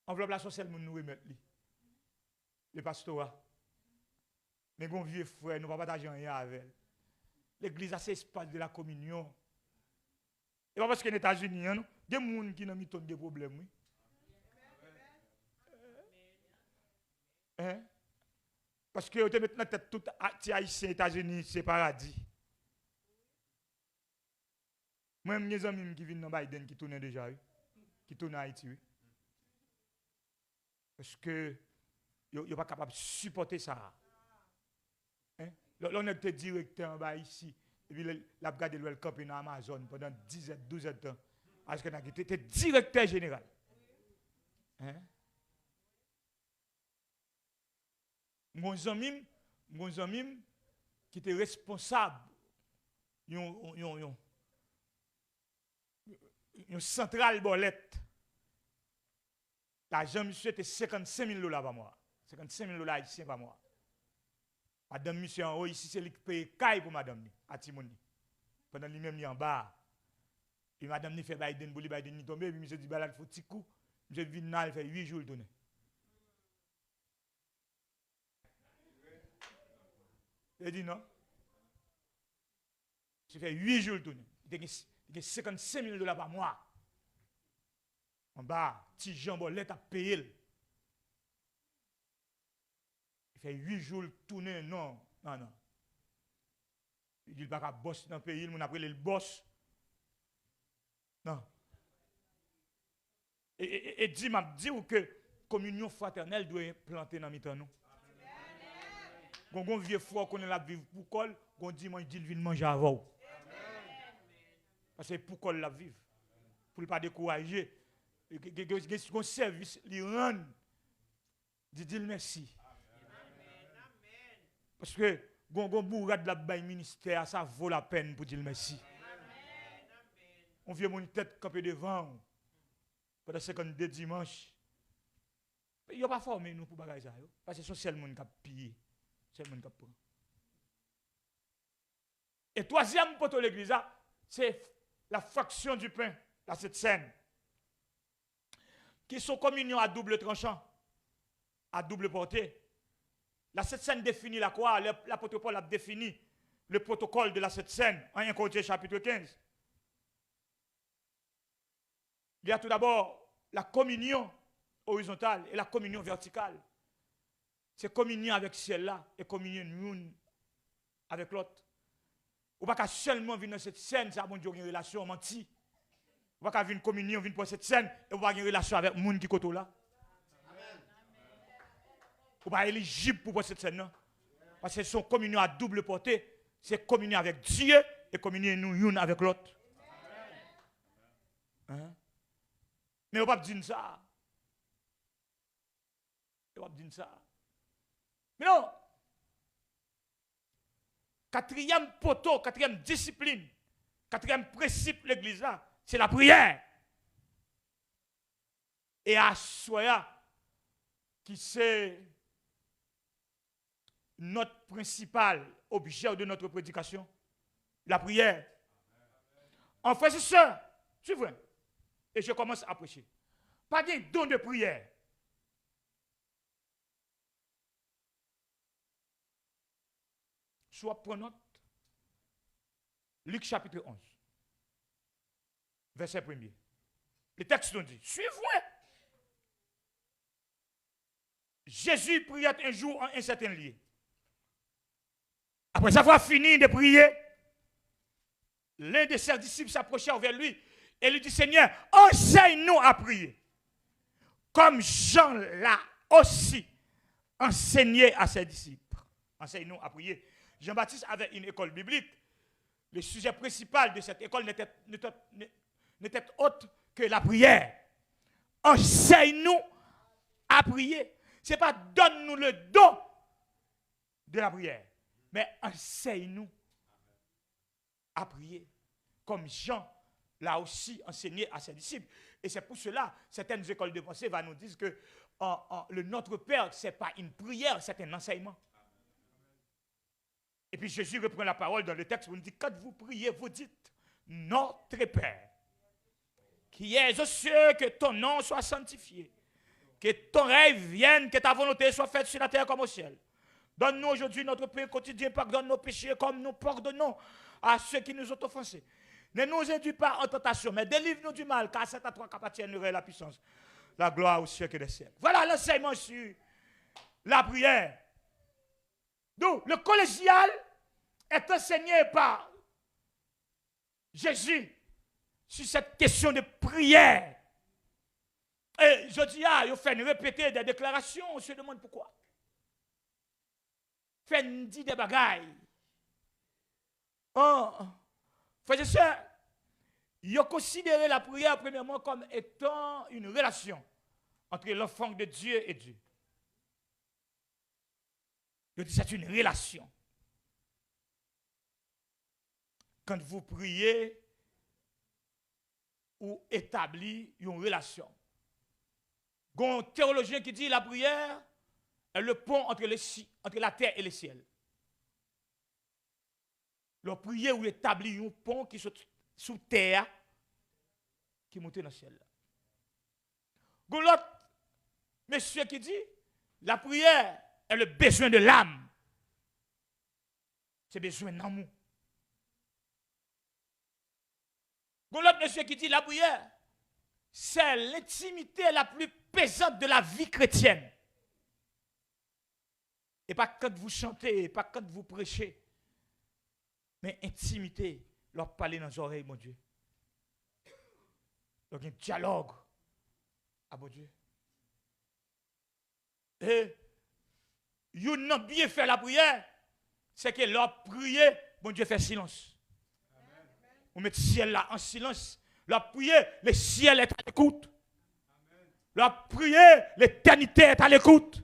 S2: Enveloppe la sociale nous remettre. Le pastorat. Mais bon vieux frère, nous ne pouvons pas partager rien avec elle. L'église a ses espaces de la communion. Et pas parce que les États-Unis, il y a des gens qui n'ont pas de problèmes. Parce que vous mettez tête tout haïtien, États-Unis, c'est paradis. Moi, mes amis qui viennent dans Biden, qui tournent déjà, qui tournent à Haïti. Parce que vous n'êtes pas capable de supporter ça. L'honnêteté directeur en bas ici, et puis la brigade de l'Ouel dans Amazon pendant 10 ans, 12 ans de temps. Parce que tu étais directeur général. Mon ami qui était responsable, une centrale bolette. L'argent, monsieur, était $55,000 par mois. $55,000 ici par mois. Madame, monsieur, en haut, ici, c'est lui qui paye caille pour madame, à Timoni. Pendant lui-même, il est en bas. Et madame, il fait Biden, pour lui, Biden, il tombe, puis monsieur dit, balade, il faut petit coup. Monsieur vient, il fait 8 jours, il donne. Il dit non. Ça fait 8 jours, il tourne. Il a $55,000 par mois. En bas, petit Jean Bolette a payé. Il fait 8 jours tourner, non. Il dit qu'il ne va pas boss dans le pays, il appelle le boss. Non. Et dit que la communion fraternelle doit être plantée dans le nous. Quand on vieux frère qu'on est là vivre pour col, on dit moi il dit vient manger avant. Parce que pour col la vivre. Pour ne pas décourager. Qu'on service lui rend. Dit merci. Parce que gon bourrade la bail ministère, ça vaut la peine pour dire merci. On vient mon tête campé devant pendant 52 dimanches. Il n'y a pas formé nous pour bagager ça. Parce que c'est seul monde qui a pillé. C'est le monde qui prend. Et troisième poteau de l'église, c'est la fraction du pain, la cette scène. Qui sont communion à double tranchant, à double portée. La Sainte Seine définit la quoi? L'apôtre Paul a défini le protocole de la Sainte Seine en 1 Corinthiens chapitre 15. Il y a tout d'abord la communion horizontale et la communion verticale. C'est communion avec celle-là et communion l'une avec l'autre. Ou pas qu'à seulement venir dans cette scène, ça a bon Dieu une relation menti. Ou pas qu'à venir communion, venir pour cette scène et ou pas une relation avec le monde qui est là. Ou pas éligible pour cette scène là. Parce que son communion à double portée, c'est communion avec Dieu et communion nous une avec l'autre. Mais on va pas dire ça. On va pas dire ça. Mais non. Quatrième poteau, quatrième discipline, quatrième principe de l'église là, c'est la prière. Et à Soya, qui c'est notre principal objet de notre prédication, la prière. En fait, c'est ça. Suivez. Et je commence à prêcher. Pas de don de prière. Soit prenons Luc chapitre 11, verset 1er. Le texte nous dit, suivez. Jésus priait un jour en un certain lieu. Après avoir fini de prier, l'un de ses disciples s'approcha vers lui et lui dit, Seigneur, enseigne-nous à prier. Comme Jean l'a aussi enseigné à ses disciples. Enseigne-nous à prier. Jean-Baptiste avait une école biblique. Le sujet principal de cette école n'était autre que la prière. Enseigne-nous à à prier. Ce n'est pas donne-nous le don de la prière, mais enseigne-nous à prier. Comme Jean l'a aussi enseigné à ses disciples. Et c'est pour cela, certaines écoles de pensée vont nous dire que le Notre Père, ce n'est pas une prière, c'est un enseignement. Et puis Jésus reprend la parole dans le texte où il dit, quand vous priez, vous dites, Notre Père, qui es aux cieux, que ton nom soit sanctifié, que ton règne vienne, que ta volonté soit faite sur la terre comme au ciel. Donne-nous aujourd'hui notre pain quotidien, pardonne nos péchés comme nous pardonnons à ceux qui nous ont offensés. Ne nous induis pas en tentation, mais délivre-nous du mal, car c'est à toi qu'appartiendrait la puissance, la gloire au siècle des siècles. Voilà l'enseignement sur la prière. Donc, le collégial est enseigné par Jésus sur cette question de prière. Et je dis, il fait répéter des déclarations, on se demande pourquoi. Fait dit des bagailles. Frères et sœurs, ils ont considéré la prière premièrement comme étant une relation entre l'enfant de Dieu et Dieu. Je dis c'est une relation. Quand vous priez ou établir une relation. Il y a un théologien qui dit la prière est le pont entre la terre et le ciel. Le prier ou établir un pont qui est sous terre qui monte dans le ciel. Il y a l'autre monsieur qui dit la prière est le besoin de l'âme. C'est besoin d'amour. Il y a l'autre monsieur qui dit la prière c'est l'intimité la plus pesante de la vie chrétienne. Et pas quand vous chantez, pas quand vous prêchez, mais intimité, leur parler dans les oreilles, mon Dieu. Donc un dialogue à mon Dieu. Et vous n'avez bien fait la prière, c'est que leur prier, mon Dieu fait silence. On met le ciel là en silence. Leur prier, le ciel est à l'écoute. Leur prier, l'éternité est à l'écoute.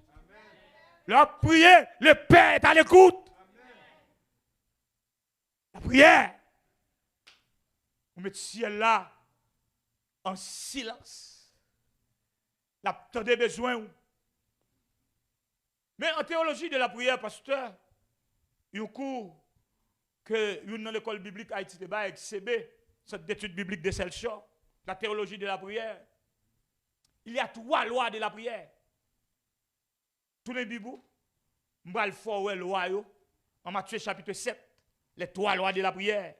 S2: Leur prier, le Père est à l'écoute. La prière, on met le ciel là en silence. La des besoins. Mais en théologie de la prière, pasteur, il y a un cours que dans l'école biblique Haïti de avec CB, cette étude biblique de Selchor, la théologie de la prière. Il y a 3 lois de la prière. Tous les bibous, je vais le faire loi en Matthieu chapitre 7, les 3 lois de la prière.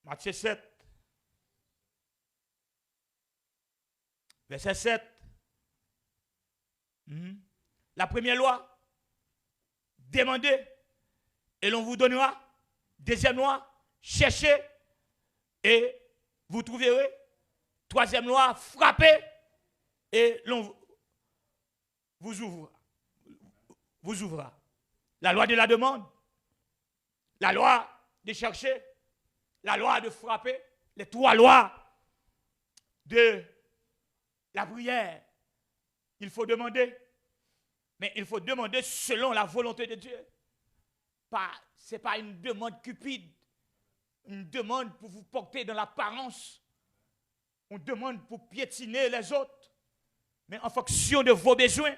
S2: Matthieu 7, verset 7. La première loi, demandez et l'on vous donnera. Deuxième loi, cherchez et vous trouverez. Troisième loi, frappez et l'on vous ouvrira. La loi de la demande, la loi de chercher, la loi de frapper, les 3 lois de la prière. Il faut demander, mais il faut demander selon la volonté de Dieu. Ce n'est pas une demande cupide, une demande pour vous porter dans l'apparence, une demande pour piétiner les autres, mais en fonction de vos besoins.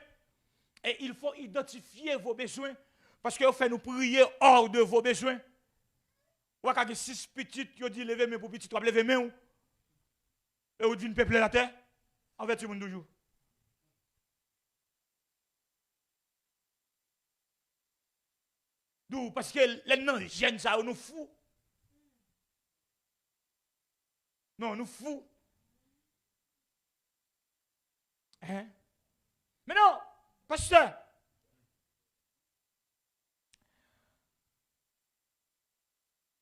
S2: Et il faut identifier vos besoins, parce que vous faites nous prier hors de vos besoins. Ou quand 6 petites qui ont dit levez mes pour petites, tu vas lever mes ou. Et vous dites une peuple la terre, en fait, tout le monde toujours. D'où? Parce que les noms jeunes, ça nous fout. Non, nous fout. Hein? Mais non, pasteur.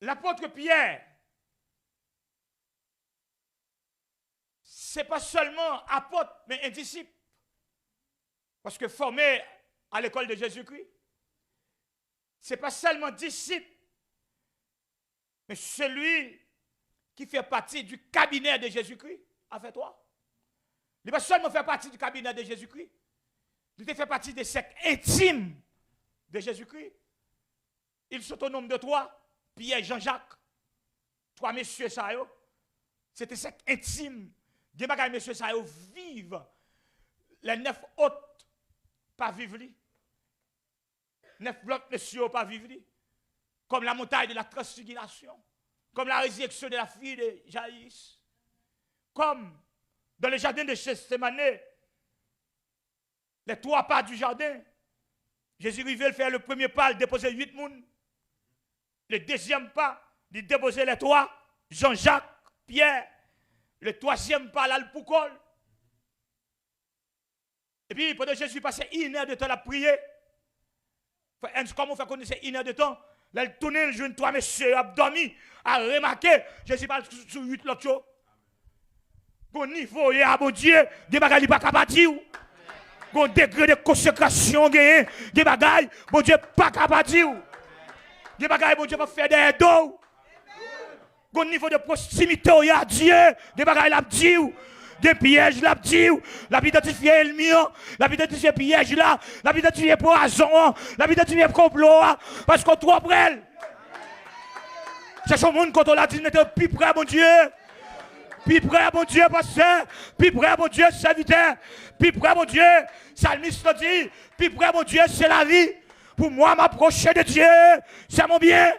S2: L'apôtre Pierre, c'est pas seulement apôtre, mais un disciple. Parce que formé à l'école de Jésus-Christ, ce n'est pas seulement disciple, mais celui qui fait partie du cabinet de Jésus-Christ, avec toi. Il ne pas seulement faire partie du cabinet de Jésus-Christ, il fait partie des sectes intimes de Jésus-Christ. Ils sont au nombre de toi, Pierre, Jean-Jacques, trois messieurs ça, c'était secte intime. Des bagages messieurs ça vivent. Les 9 autres pas vivre. 9 autres messieurs pas vivre. Comme la montagne de la transfiguration, comme la résurrection de la fille de Jaïs, comme dans le jardin de Gethsémane, les 3 pas du jardin, Jésus arrivait à faire le premier pas, il déposait 8 personnes. Le deuxième pas, il déposait les 3, Jean-Jacques, Pierre. Le 3e pas, là, le poucol. Et puis, pendant que Jésus passait 1 heure de temps à prier, comment on fait connaître 1 heure de temps? Là, il tournait, il joue 3 messieurs, a dormi, a remarqué, Jésus parle sur 8 l'autre chose. Bon niveau, il y a bon Dieu, des bagages qui ne sont pas capables de dire. Bon degré de consécration, des bagages, bon Dieu, pas capable de dire. Des bagages, bon Dieu, pas faire des dos. Bon niveau de proximité, il y a Dieu, des bagages, il a dit. Des pièges, il a dit. Il a identifié ennemi, il a identifié piège là, il a identifié poison, il a identifié complot, parce qu'on trop près. C'est ce monde quand on l'a dit, il était plus près, mon Dieu. Puis près, mon Dieu, pasteur. Puis près, mon Dieu, serviteur. Puis près, mon Dieu, salmiste dit. Puis près, mon Dieu, c'est la vie. Pour moi, m'approcher de Dieu, c'est mon bien.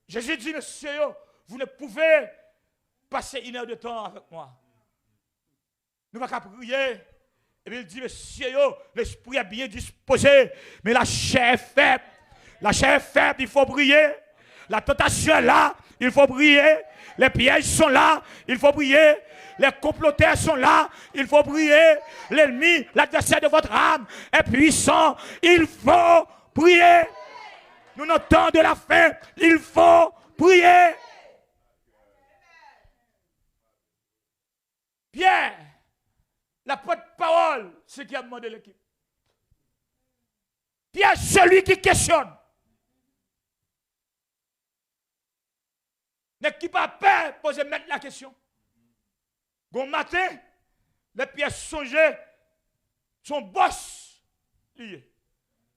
S2: Jésus dit, monsieur, vous ne pouvez passer 1 heure de temps avec moi. Nous ne pouvons pas prier. Et puis il dit, monsieur, l'esprit est bien disposé, mais la chair est faible. La chair est faible, il faut prier. La tentation est là, il faut prier. Les pièges sont là, il faut prier. Les comploteurs sont là, il faut prier. L'ennemi, l'adversaire de votre âme est puissant, il faut prier. Nous notons de la fin, il faut prier. Pierre, la porte-parole, c'est qui a demandé l'équipe. Pierre, celui qui questionne. L'équipe a peur pour se mettre la question. Bon matin, les Pierre songeait son boss lié,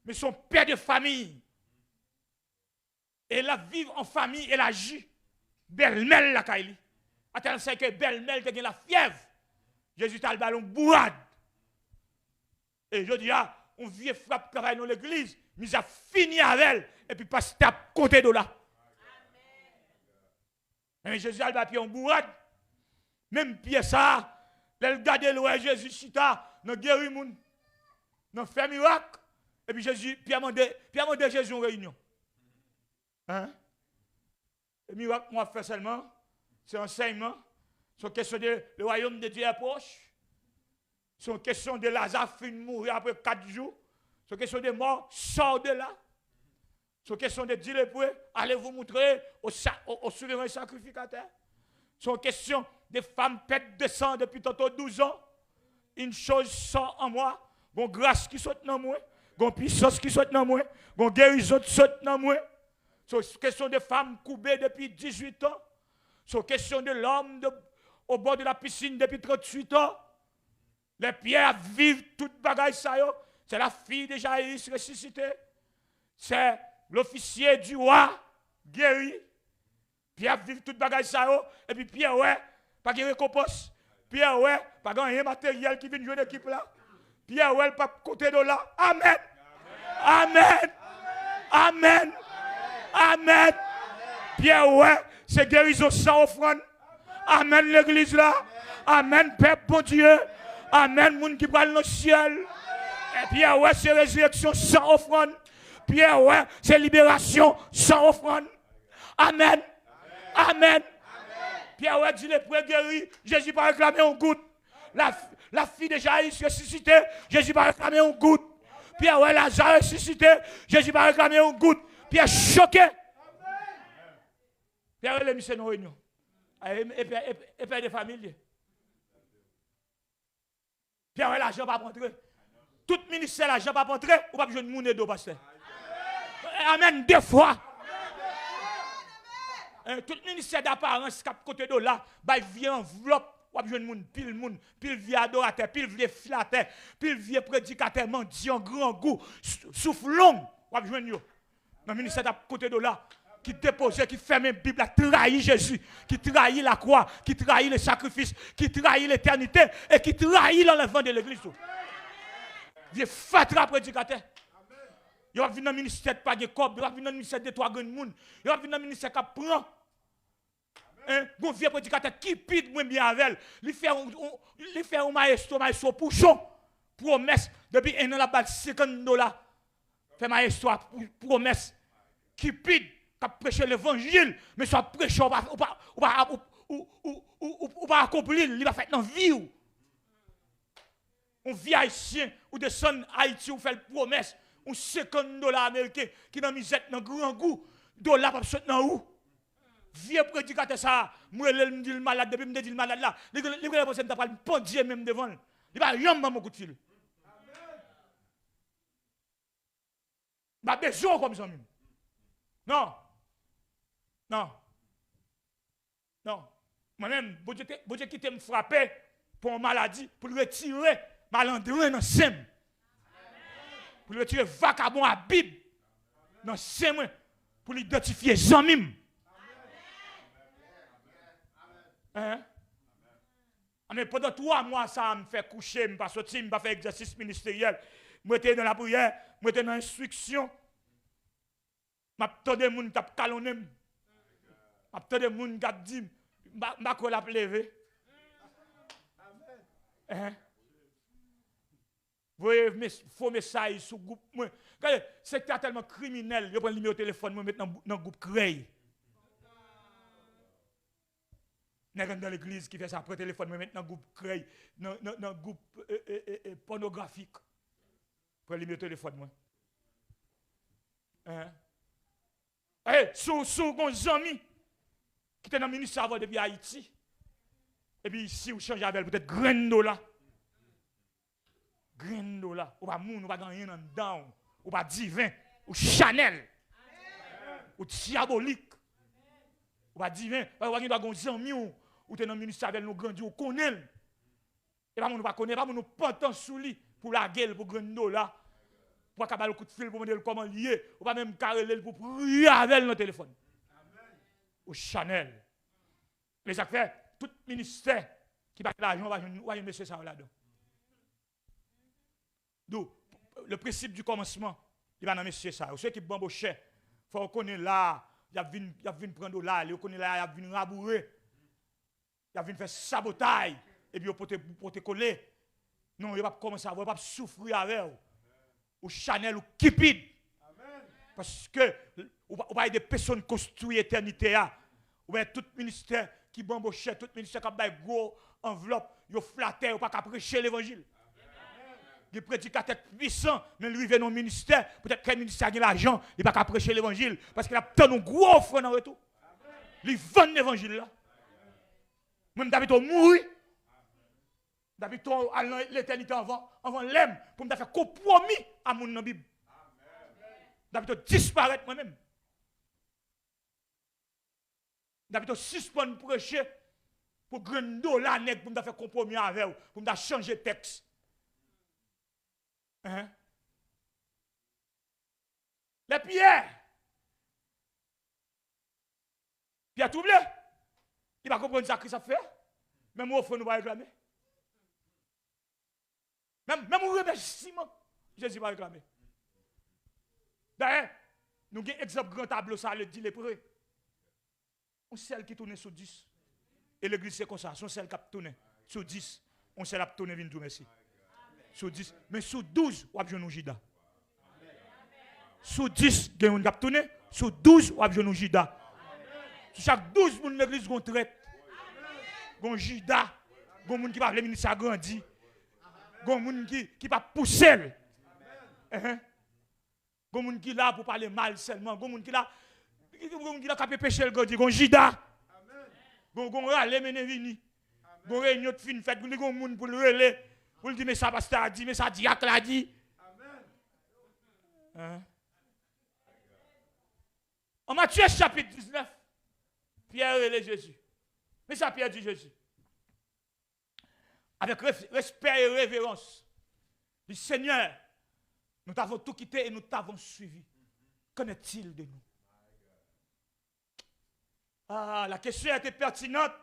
S2: mais son père de famille. Et la vivre en famille et la agit. Belle-mère la Kaili. Attends, c'est que belle-mère a la fièvre. Jésus a le ballon bourrade. Et je dis, on vient frapper travail dans l'église, mais il a fini avec elle, et puis passe tape côté de là. Et Jésus a le ballon bourrade. Même Pierre ça, elle garde le Jésus chita, dans guéri moun, dans fait miracle. Et puis Jésus, Pierre m'a Jésus en réunion. Hein? Le miracle moi fait seulement, c'est enseignement. C'est une question de le royaume de Dieu est proche. C'est une question de Lazare fin mourir après 4 jours. C'est une question de mort, sort de là. C'est une question de dire le prêt, allez vous montrer au souverain sacrificateur. C'est une question de femmes pètes de sang depuis tantôt 12 ans. Une chose sort en moi, une grâce qui saute dans moi, une puissance qui saute dans moi, une guérison qui saute dans moi. C'est une question de femmes coupées depuis 18 ans. C'est une question de l'homme au bord de la piscine depuis 38 ans. Les pierres vivent toute bagaille ça. C'est la fille de Jaïs ressuscitée. C'est l'officier du roi guéri. Pierre vivent toute bagaille ça. Et puis Pierre, ouais, pas de récompense. Pierre, ouais, pas de rien matériel qui vient jouer l'équipe là. Pierre, ouais, pas côté de là. Amen. Amen. Amen. Amen. Pierre, ouais, c'est guérison sans offrande. Amen, l'église là. Amen, peuple, bon Dieu. Amen, monde qui parle dans le ciel. Et Pierre, ouais, c'est résurrection sans offrande. Pierre, ouais, c'est libération sans offrande. Amen. Amen. Pierre, ouais, dit les prêts guéris. Jésus va réclamer un goutte. La fille de Jaïs ressuscitée. Jésus va réclamer un goutte. Pierre, ouais, Lazare ressuscité. Jésus va réclamer un goutte. Pierre, choqué. Pierre, il a mis ses réunions. Et père de famille. Pierre, ouais, l'argent va pas rentrer. Tout ministère, l'argent va pas rentrer. Ou pas besoin de moun et d'eau, pasteur. Amen, 2 fois. Tout ministère d'apparence qui a côté de là, bah vient enveloppe, ou a besoin de monde, pile vieux adorateur, pile vieux flatteur, pile vieux prédicateur mendiant grand goût, souffle long, ou a besoin de yo. Dans le ministère d'à côté de là, qui déposait, qui ferme la Bible, qui trahit Jésus, qui trahit la croix, qui trahit le sacrifice, qui trahit l'éternité et qui trahit l'enlèvement de l'église. Vieux fatra prédicateur. Il va venir dans le ministère de pas de corps, il va venir dans le ministère de trois grands monde, il va venir dans le ministère qui prend. Bon vieux prédicateur qui pide moins bien avec elle, il fait un maestro pouchon, promesse, depuis un an la bas $50, fait maestro promesse, qui pide, qui prêche l'évangile, mais soit prêche ou pas accomplir, il va faire dans la vie. On vit haïtien, ou descend Haïti, ou fait promesse, ou $50 américains, qui dans misère, dans grand goût, dollar pour sortir dans où? Vieux prédicateur ça, moi me dit le malade depuis me dit le malade là, les gars pensent t'a pas le pondier même devant. Il va jamais mon coup de fil. Ba besoin comme ça même. Non. Non. Non. Moi-même, bon Dieu qui me frapper pour une maladie, pour le retirer malandrin dans sem. Pour le retirer vagabond à Bible dans sem pour l'identifier Jean-Mim. Mais pendant 3 mois, ça me fait coucher, je ne pas sortir, je ne pas faire exercice ministériel. Je suis dans la prière, je suis dans l'instruction. Je suis des gens qui ont calonné. Je suis des gens qui ont dit, je vais me lever. Vous voyez, faux message sur le groupe. C'est tellement criminel. Je prends le numéro de téléphone, je mets dans le groupe Créé. Dans l'église qui fait ça après téléphone, je mets dans le groupe Créé, dans le groupe pornographique. Prends le numéro de téléphone. Sous mon ami qui était dans le ministère avant depuis Haïti. Et puis ici, vous changez avec peut-être $100. $100. Ou pas moun, ou pas gagner dans dedans. Ou pas divin. Ou Chanel. Ou diabolique. Ou pas divin. Ou pas gagner un ami ou t'es dans le ministère avec nous grandis ou connaît. Et pas moun pas connaît, pas moun nous pantan sous lui pour la gueule pour $100. Pour acabar le coup de fil pour me dire comment lier. Ou pas même carrer pour prier avec le téléphone. Ou Chanel. Les affaires, tout ministère qui passe l'argent, on va mettre ça là-dedans. Donc, le principe du commencement, il va dans monsieur ça. Ceux qui bambouchent, il faut connaître là, il a venu prendre là, il connaît là, il a venu rabourer, il a venu faire sabotage, et puis pour te coller. Non, il va pas commencer à pas souffrir avec vous. Ou Chanel ou Cupid. Parce que, ou pas des personnes construites l'éternité. Ou bien tout ministère qui bambouche, tout ministère qui a gros enveloppe, il flatté, ou pas qu'à prêcher l'évangile. Des prédicateurs puissants, mais lui vient dans le ministère, peut-être que le ministère a l'argent, il ne va pas prêcher l'évangile, parce qu'il a tant de gros offres en retour. Il vend l'évangile là. Même David a mouru. David a l'éternité avant l'aime, pour me faire compromis à mon Bible. David a disparu moi-même. David a suspendu prêcher pour $100 pour me faire compromis avec vous, pour me changer de texte. Les pierres. Pierre troublé. Il va comprendre ça que ça fait. Même au fond, nous va réclamer. Même au remerciement, Jésus va réclamer. D'ailleurs, nous avons un exemple grand tableau, ça le dit les preux. On celle qui tourne sur 10. Et l'église c'est comme ça. Son celle qui tourne sur 10. On celle qui tourne vient tourner ici. Sur 10. Mais sur 12, on a besoin de Jida. Sur 10, on a tourné. Sur 12, on a besoin de Jida. Sur chaque 12, on a l'église qui traite. On Jida. On a monde qui va le ministère agrandi. On a monde qui va pousser. On a monde qui est là pour parler mal seulement. On a monde qui est là pour pécher le godi. On Jida. On a les menevini. On a réunion de fin fête. On a monde pour le relais. Pour le dire, mais ça pasteur a dit, mais ça diacre l'a dit. En Matthieu chapitre 19, Pierre et Jésus. Mais ça, Pierre dit Jésus. Avec respect et révérence. Le Seigneur, nous t'avons tout quitté et nous t'avons suivi. Qu'en est-il de nous? Ah, la question était pertinente.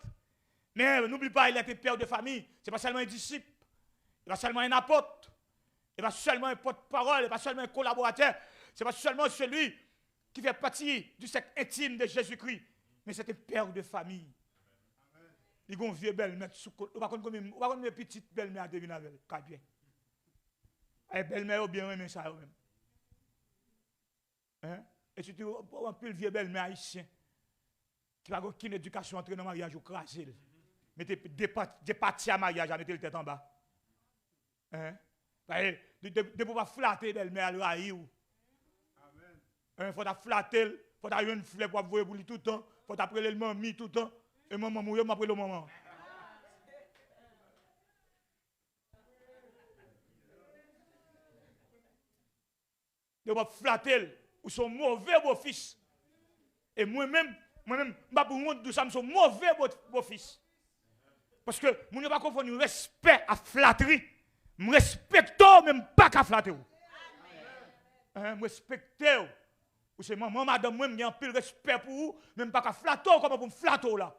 S2: Mais n'oublie pas, il était père de famille. Ce n'est pas seulement un disciple. Ce n'est pas seulement un apôtre. Ce n'est pas seulement un porte-parole. Ce n'est pas seulement un collaborateur. Ce n'est pas seulement celui qui fait partie du cercle intime de Jésus-Christ. Mais c'est un père de famille. Il y a un vieux belle-mère sous côté. On va connaître une petite belle-mère à deviner avec elle. Et belle-mère, bien aimé ça même. Hein? Et surtout, un peu le vieux belle-mère haïtien qui n'a aucune éducation entre dans le mariage ou crasé. Mettez des parties à mariage, mettez le tête en bas. Hein? De pouvoir flatter belle-mère à l'oreille. Il faut flatter, il faut avoir une fleur pour voir pour lui tout le temps, il faut appeler le mamie tout le temps, et maman mourir, après le maman. De pouvoir flatter, ou son mauvais beau-fils. Et moi-même, je ne sais pas pour honte de ça, je suis mauvais beau-fils. Parce que je ne pas confondre respect à flatterie. Je respecte même pas qu'à flatter. Je respecte. Ou c'est maman, madame, moi, j'ai un peu de respect pour vous, même pas qu'à flatter, comme pour me flatter là.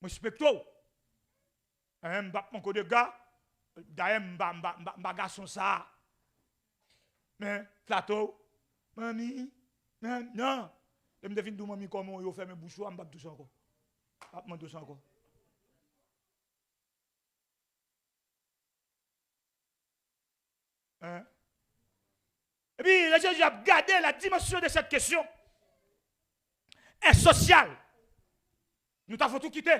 S2: Je respecte. Je ne pas mon côté de gars, d'ailleurs, je ne garçon ça. Mais flatter, mamie, non. Je me devine de mamie comment il fait mes bouchons, je ne vais pas tout ça encore. Je ne vais pas encore. Hein? Et puis, le Jésus a gardé la dimension de cette question. Et sociale. Nous t'avons tout quitté.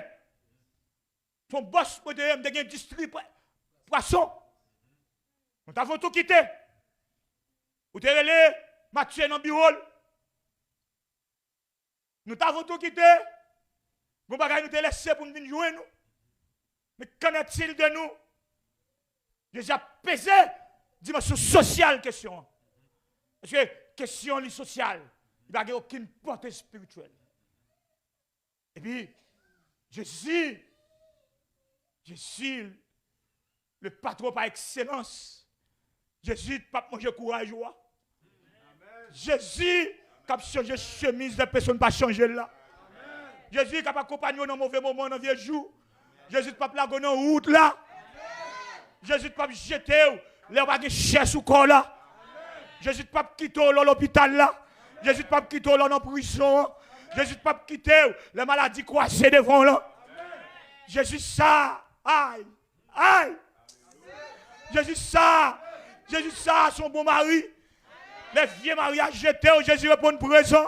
S2: Ton boss peut te gagner un district poisson. Nous t'avons tout quitté. Vous te relé Mathieu dans le bureau. Nous t'avons tout quitté. Nous ne te laisser pour nous venir jouer nous. Mais qu'en est-il de nous? Déjà pesé dimension sociale question. Parce que question sociale, il n'y a aucune portée spirituelle. Et puis, Jésus, le patron par excellence. Jésus, pas manger courage. Jésus, qui a changé chemise, les personnes pas changé là. Jésus, qui a accompagné dans un mauvais moment, dans un vieux jour. Jésus, pas plaguer dans route là. Jésus, pas jeter, les pas de chair sous corps là. Jésus, pas quitter l'hôpital là. Jésus, pas quitter dans la prison. Jésus, pas quitter les maladies croisées devant là. Jésus, ça, aïe, aïe. Jésus, ça, son bon mari. Les vieux mariages jetés, Jésus répond présent.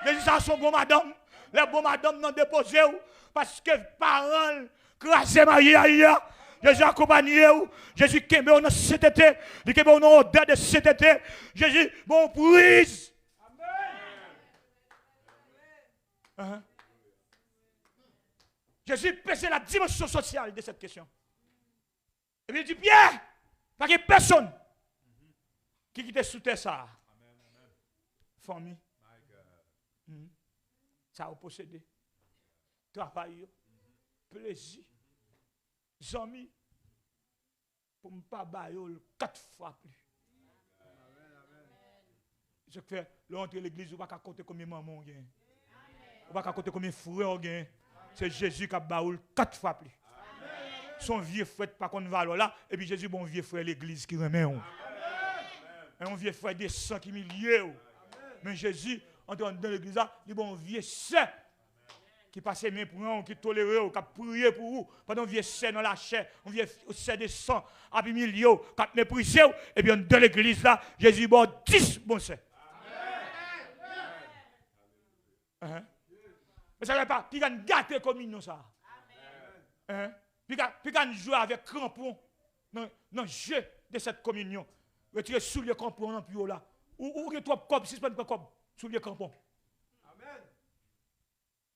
S2: Jésus, ça, son bon madame. Les bons madame n'ont déposé parce que parents crasé marié ailleurs. Jésus accompagné ou. Jésus qui est dans cet été. Il est dans l'odeur de cet été. Jésus, bon prise. Amen. Jésus pèse la dimension sociale de cette question. Et puis il dit, Pierre, pas que personne qui quitte sous terre ça. Famille. Ça a possédé. Travail. Plaisir. Amis. Pour ne pas bailler 4 fois plus. Ce que fait, l'entrée de l'église, on ne va pas compter combien de mamans on gagne. On ne va pas compter combien de frères on gagne. C'est Jésus qui a baoul 4 fois plus. Son vieux frère pas qu'on va là. Et puis Jésus, bon vieux frère, l'église qui remet. Et un vieux frère des 100 qui milliers. Mais Jésus, entre dans l'église là, il bon vieux saint qui passe main pour nous, qui tolère, qui a prié pour vous. Pendant un vieux saint dans la chair, un vieux saint des 100 à milliers, qui a méprisé. Et bien dans l'église là, Jésus bon 10 bons saints. Mais ça ne veut pas, puis qu'on gâte comme nous ça. Puis qu'on joue avec crampon dans le jeu de cette communion. Retirer sous le crampon dans le plus haut là. Ou que toi, comme si ce n'est pas comme sous le crampon.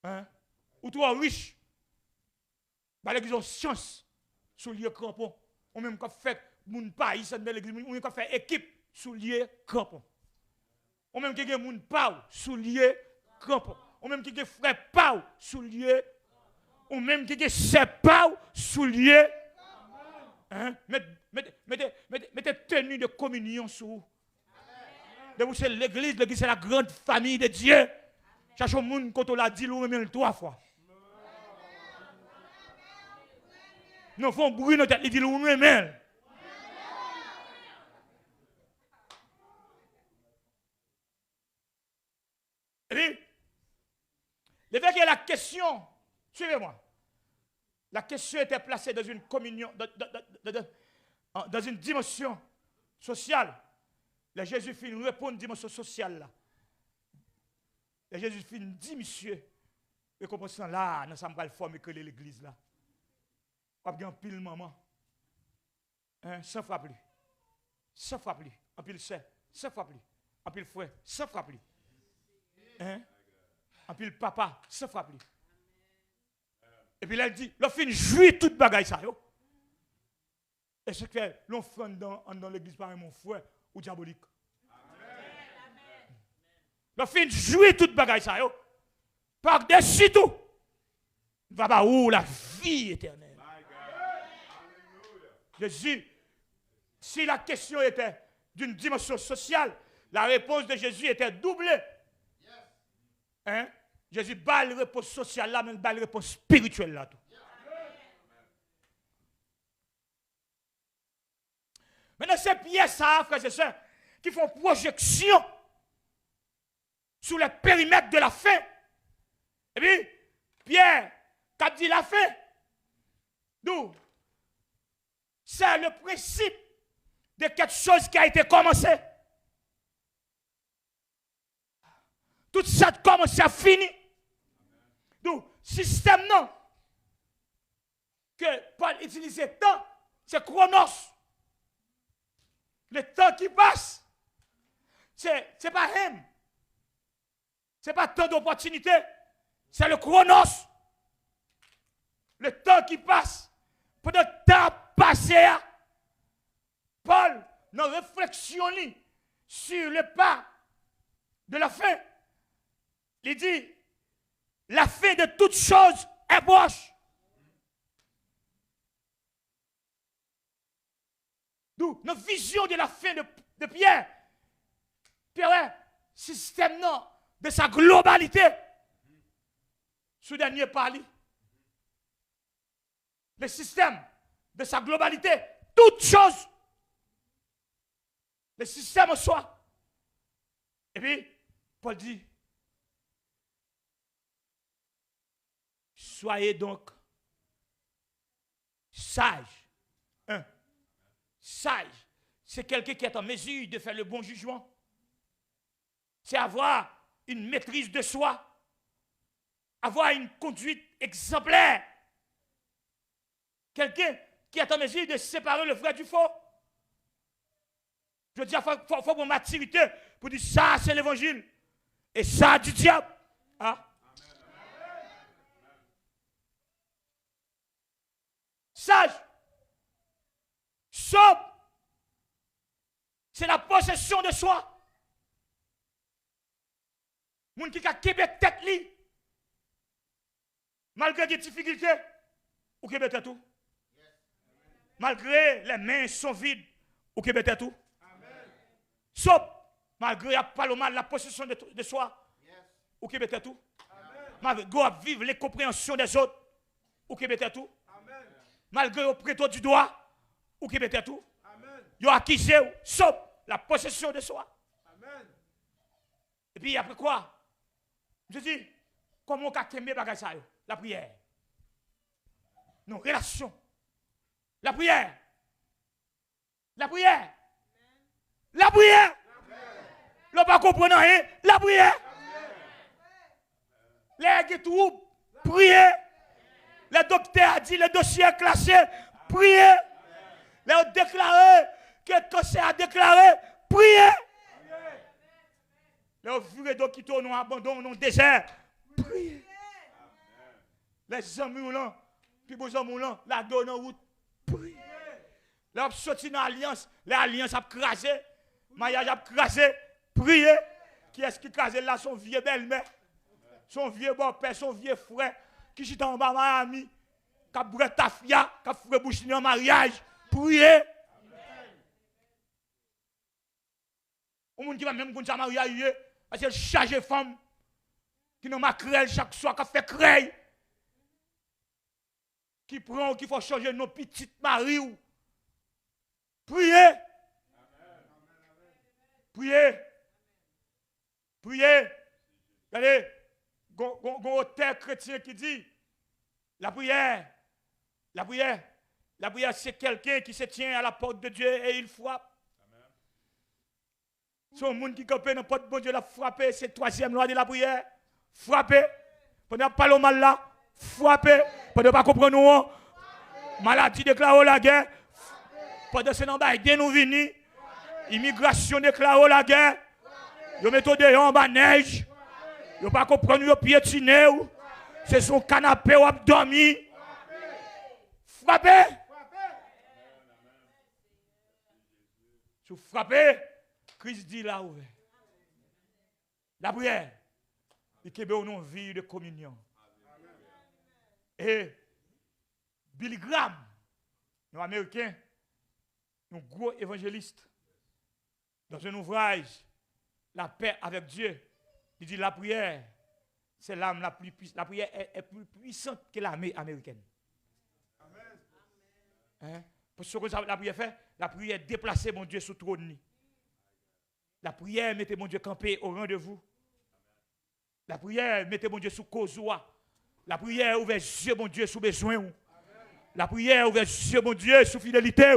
S2: Amen. Ou toi riche. Bah l'église ont chance sous le crampon. On même qu'on fait mon pays dans l'église, on même qu'on fait équipe sous le crampon. On même qui a mon pas sous le crampon. ou même qui est frère Pau soulier, ou même qui est sœur Pau soulier. Hein? Mettez tenue de communion sur vous. De vous, c'est l'église c'est la grande famille de Dieu. Cherchez au monde quand on l'a dit, nous même 3 fois. Nous faisons bruit notre tête, il dit nous même. Et puis, le fait qu'il y ait la question, suivez-moi. La question était placée dans une communion, dans une dimension sociale. Le Jésus fit une réponse dimension sociale là. Le Jésus fit une dit, monsieur, et comprenez là, nous sommes pas le former que l'église là. Pas bien pile maman. Hein, 100 fois plus. 100 fois plus. En pile sœur, 100 fois plus. En pile frère, 100 fois plus. Hein? En pile papa, 100 fois plus. Et puis là, il dit, l'offre jouit toute bagaille ça yo. Et ce que l'offrande dans l'église par mon frère ou diabolique. L'offre jouit toute bagaille ça yo. Par-dessus tout. Va pas où la vie éternelle. Jésus, si la question était d'une dimension sociale, la réponse de Jésus était doublée. Hein? Jésus bat la réponse sociale là, mais bat la réponse spirituelle là. Tout. Maintenant, c'est pièces, ça, frères et sœurs, qui font projection sur le périmètre de la fin. Et puis, Pierre, qu'a dit la fin? D'où? C'est le principe de quelque chose qui a été commencé. Tout ça commence à finir. Donc, système non. Que Paul utilisait temps, c'est chronos. Le temps qui passe, c'est pas him. C'est pas temps d'opportunité, c'est le chronos. Le temps qui passe. Pendant le temps passé, Paul n'a réflexionné sur le pas de la fin. Il dit, la fin de toute chose est proche. D'où notre vision de la fin de Pierre. Pierre, système non, de sa globalité. Ce dernier parle. Le système de sa globalité, toute chose. Le système en soi. Et puis, Paul dit, soyez donc sages. Sage, c'est quelqu'un qui est en mesure de faire le bon jugement. C'est avoir une maîtrise de soi. Avoir une conduite exemplaire. Quelqu'un qui est en mesure de séparer le vrai du faux. Je veux dire, il faut une maturité pour dire ça, c'est l'évangile. Et ça, du diable. Hein? Sage. Sobre. C'est la possession de soi. Moun qui a Québec tête li. Malgré des difficultés, ou Québec tout. Malgré les mains sont vides, ou Québec tout. Sobre. Malgré pas le mal la possession de soi, ou Québec tout. Malgré vivre les compréhensions des autres, ou Québec tout. Malgré au prêteur du doigt, ou Québec tout. Ils ont accusé, sauf la possession de soi. Amen. Et puis après quoi? Je dis, comment on peut aimer ça? La prière. Nos relations. La prière. La prière. La prière. L'on ne pas comprendre rien. La prière. Les troubles. Priez. Le docteur a dit le dossier est classé. Priez. Les ont déclaré que le cancer a déclaré, priez. Les ont vu donc qui tournent en abandon, dans le désert, priez. Les amis là, puis vos amis là, la donne en route, priez. Les ont sorti dans l'alliance, l'alliance a crasé, le mariage a crasé, priez. Qui est-ce qui crase là, son vieux belle-mère? son vieux beau-père, son vieux frère, qui chita en bas Miami, qui a brûlé tafia, qui a fait bouchini en mariage. Priez. Au monde qui va même contre mariage, parce qu'elle charge femme, qui n'a pas créé chaque soir, qui fait créer. Qui prend, qui faut changer nos petites maris. Priez. Priez. Priez. Regardez, un auteur chrétien qui dit, la prière, c'est quelqu'un qui se tient à la porte de Dieu et il frappe. C'est un monde qui campe dans la porte de bon Dieu, la frapper, c'est la troisième loi de la prière. Frapper. Pendant pas le mal là, frapper. Pendant pas comprendre nous, maladie déclare la guerre. Pendant ce temps, Biden nous vini. Immigration déclare la guerre. Yo mettons des en bas neige. Yo pas comprendre yo piétiner. C'est son canapé ou dormi. Frapper. Sous frapper, Christ dit là ouvert. La prière, il y a une vie de communion. Et Billy Graham, un Américain, un gros évangéliste, dans un ouvrage, La paix avec Dieu, il dit la prière, c'est l'arme la plus puissante. La prière est plus puissante que l'armée américaine. Hein? Parce que la prière fait, la prière déplacer mon Dieu sous trône. La prière mettez mon Dieu campé au rendez-vous. La prière mettez mon Dieu sous cause. La prière ouvre les yeux mon Dieu sous besoin. La prière ouvre les yeux mon Dieu sous fidélité.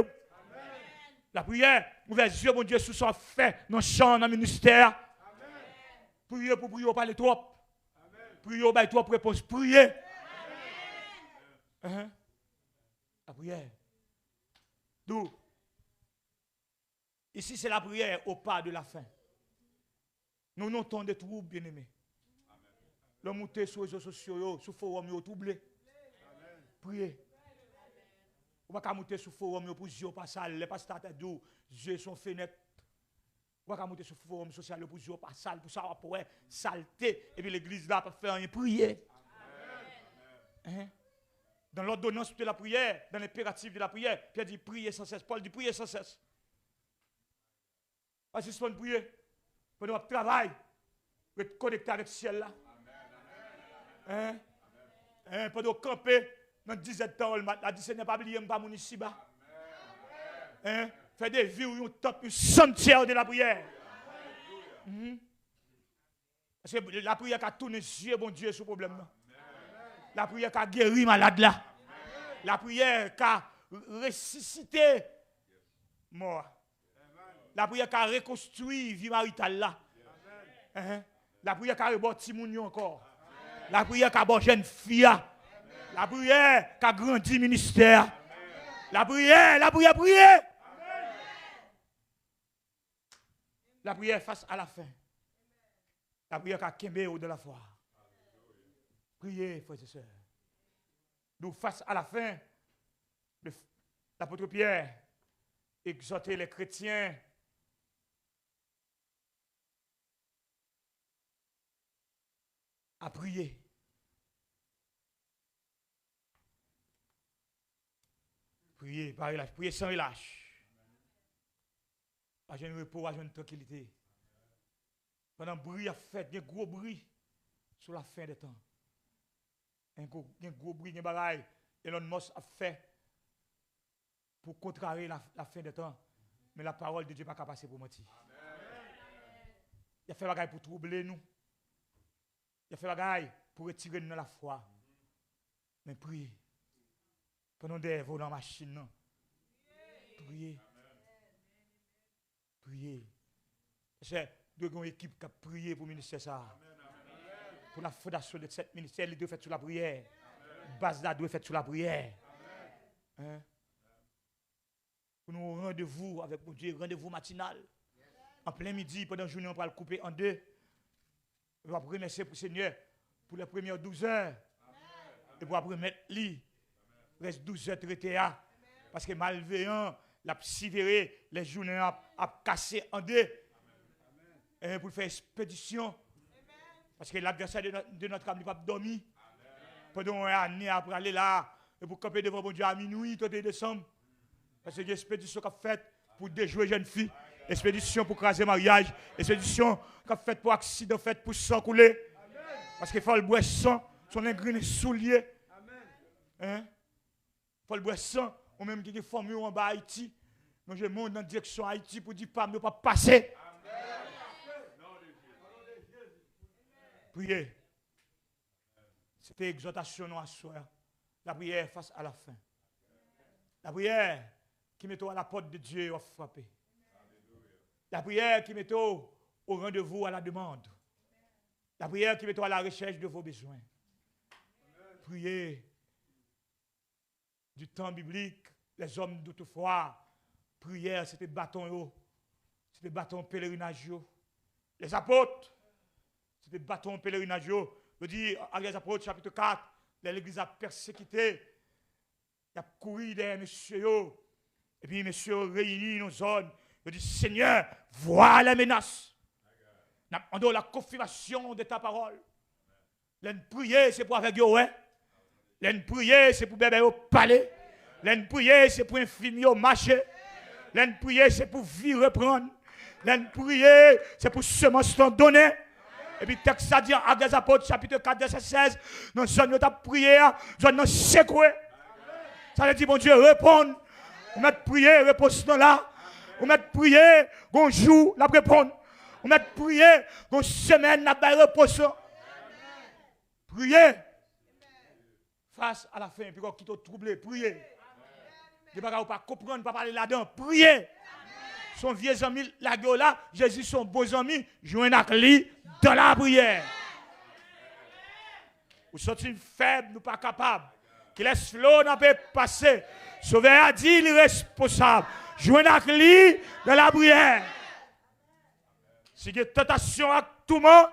S2: La prière ouvre les yeux mon Dieu sous son fait dans le champ, dans le ministère. Priez pour prier, parler trop. Priez, bah trop réponse. Priez. La prière. D'où? Ici, c'est la prière au pas de la fin. Nous notons des troubles, bien-aimés. Le monter sur les réseaux sociaux, sur le forum, vous troublez. Priez. Vous ne pouvez pas monter sur le forum pour dire pas sale. Les pasteurs d'où Dieu sont fenêtres. Vous ne pouvez pas monter sur le forum social pour dire pas sale, pour savoir pour saleté. Et puis l'église là, pour faire rien. Prier. Dans l'ordonnance de la prière, dans l'impératif de la prière, Pierre dit prier sans cesse. Paul dit prier sans cesse. Pas juste pour prier. Pendant notre travail, pour être connecté avec le ciel là. Pendant camper dans 17 ans, la dit Seigneur, pas oublier, pas mon ici bas. Faire des vies où on top un sanctuaire de la prière. Parce que la prière qui a tourné Dieu, bon Dieu, sur le problème là. La prière qui a guéri malade là. La prière qui a ressuscité mort. La prière qui a reconstruit vie maritale là. La prière qui a rebâti mon encore. La prière qui a bon jeune fille. La prière qui a grandi ministère. La prière. La prière face à la fin. La prière qui a kembe de la foi. Priez, frères et sœurs. Nous, face à la fin, l'apôtre Pierre exhortait les chrétiens à prier. Priez, par relâche, priez sans relâche. Pas de repos, pas de tranquillité. Pendant le bruit a fait, il y a un gros bruit sur la fin des temps. Un gros bruit, un bagaille, Elon Musk a fait pour contrecarrer la fin des temps. Mais la parole de Dieu n'est pas capable pour mentir. Il a fait bagaille pour troubler nous. Il a fait bagaille pour retirer nous dans la foi. Mais priez. Pendant des vols dans la machine. Priez. Priez. C'est une équipe qui a prié pour le ministère ça. Pour la fondation de cette ministère, il doit faire sur la prière. Base là doit faire sur la prière. Pour nous rendez-vous avec mon Dieu, rendez-vous matinal. En plein midi, pendant la journée, on va le couper en deux. On va remercier pour le Seigneur pour les premières 12 heures. Et pour après mettre lit. Reste 12 heures traité. Parce que malveillant, la psyvéré, les journées a cassé en deux. Et pour faire expédition. Parce que l'adversaire de notre âme n'est pas dormi. Pendant une année après aller là, et pour camper devant mon Dieu à minuit, 31 décembre. Parce que l'expédition qu'a faite pour déjouer jeunes filles, expédition pour craser mariage, expédition qu'a faite pour accident, faite pour sang couler. Parce qu'il faut le boire sang, son ingrédient soulier. Hein? Il faut le boire sang, ou même qui est formé en bas Haïti. Nous je monte dans la direction Haïti pour dire pas ne pas passer. Priez. C'était exhortation à soi. La prière face à la fin. La prière qui met à la porte de Dieu va frapper. La prière qui met au rendez-vous à la demande. La prière qui met à la recherche de vos besoins. Priez. Du temps biblique, les hommes d'autrefois, prière, c'était bâton, c'était bâton pèlerinage. Les apôtres, c'était bâton pèlerinage. Je dis, à les apôtres, chapitre 4, l'église a persécuté. Il a couru derrière messieurs. Et puis, messieurs réunis nos zones. Je dis, Seigneur, vois les menaces. On donne la confirmation de ta parole. La prière, c'est pour avec eux. La prière, c'est pour bébé au palais. La prière, c'est pour infirmier au marché. La prière, c'est pour vie reprendre. La prière, c'est pour semence donner. Et puis, texte ça dit à des apôtres, chapitre 4, verset 16, nous sommes ta prière, nous sommes secoués. Ça veut dire, mon Dieu, répondre. On met prier, réponse là. On met prier, on joue, la répondre. On met prier, on semaine, la réponse. Priez. Face à la fin, puis qui t'a troublé, priez. Ne pas comprendre, pas parler là-dedans, priez. Son vieux ami, la gueule là, Jésus, son beau ami, joint avec lui dans la prière. Ou sont-ils faibles, nous pas capables. Qui laisse l'eau n'a pas passer. Sauveur a dit, il est responsable. Joint avec lui dans la prière. Si il y a tentation à tout le monde,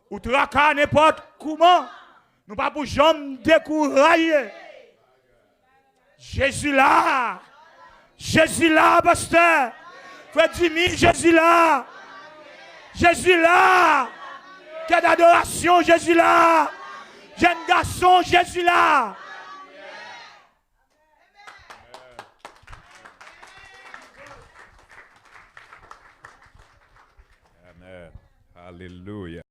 S2: ou tracas n'importe comment, nous pas pour jamais décourager. Jésus là. Jésus là, pasteur. Frère Jimmy, Jésus là. Jésus là. Quelle d'adoration, Jésus là. Jeune garçon, Jésus là.
S1: Amen. Hallelujah.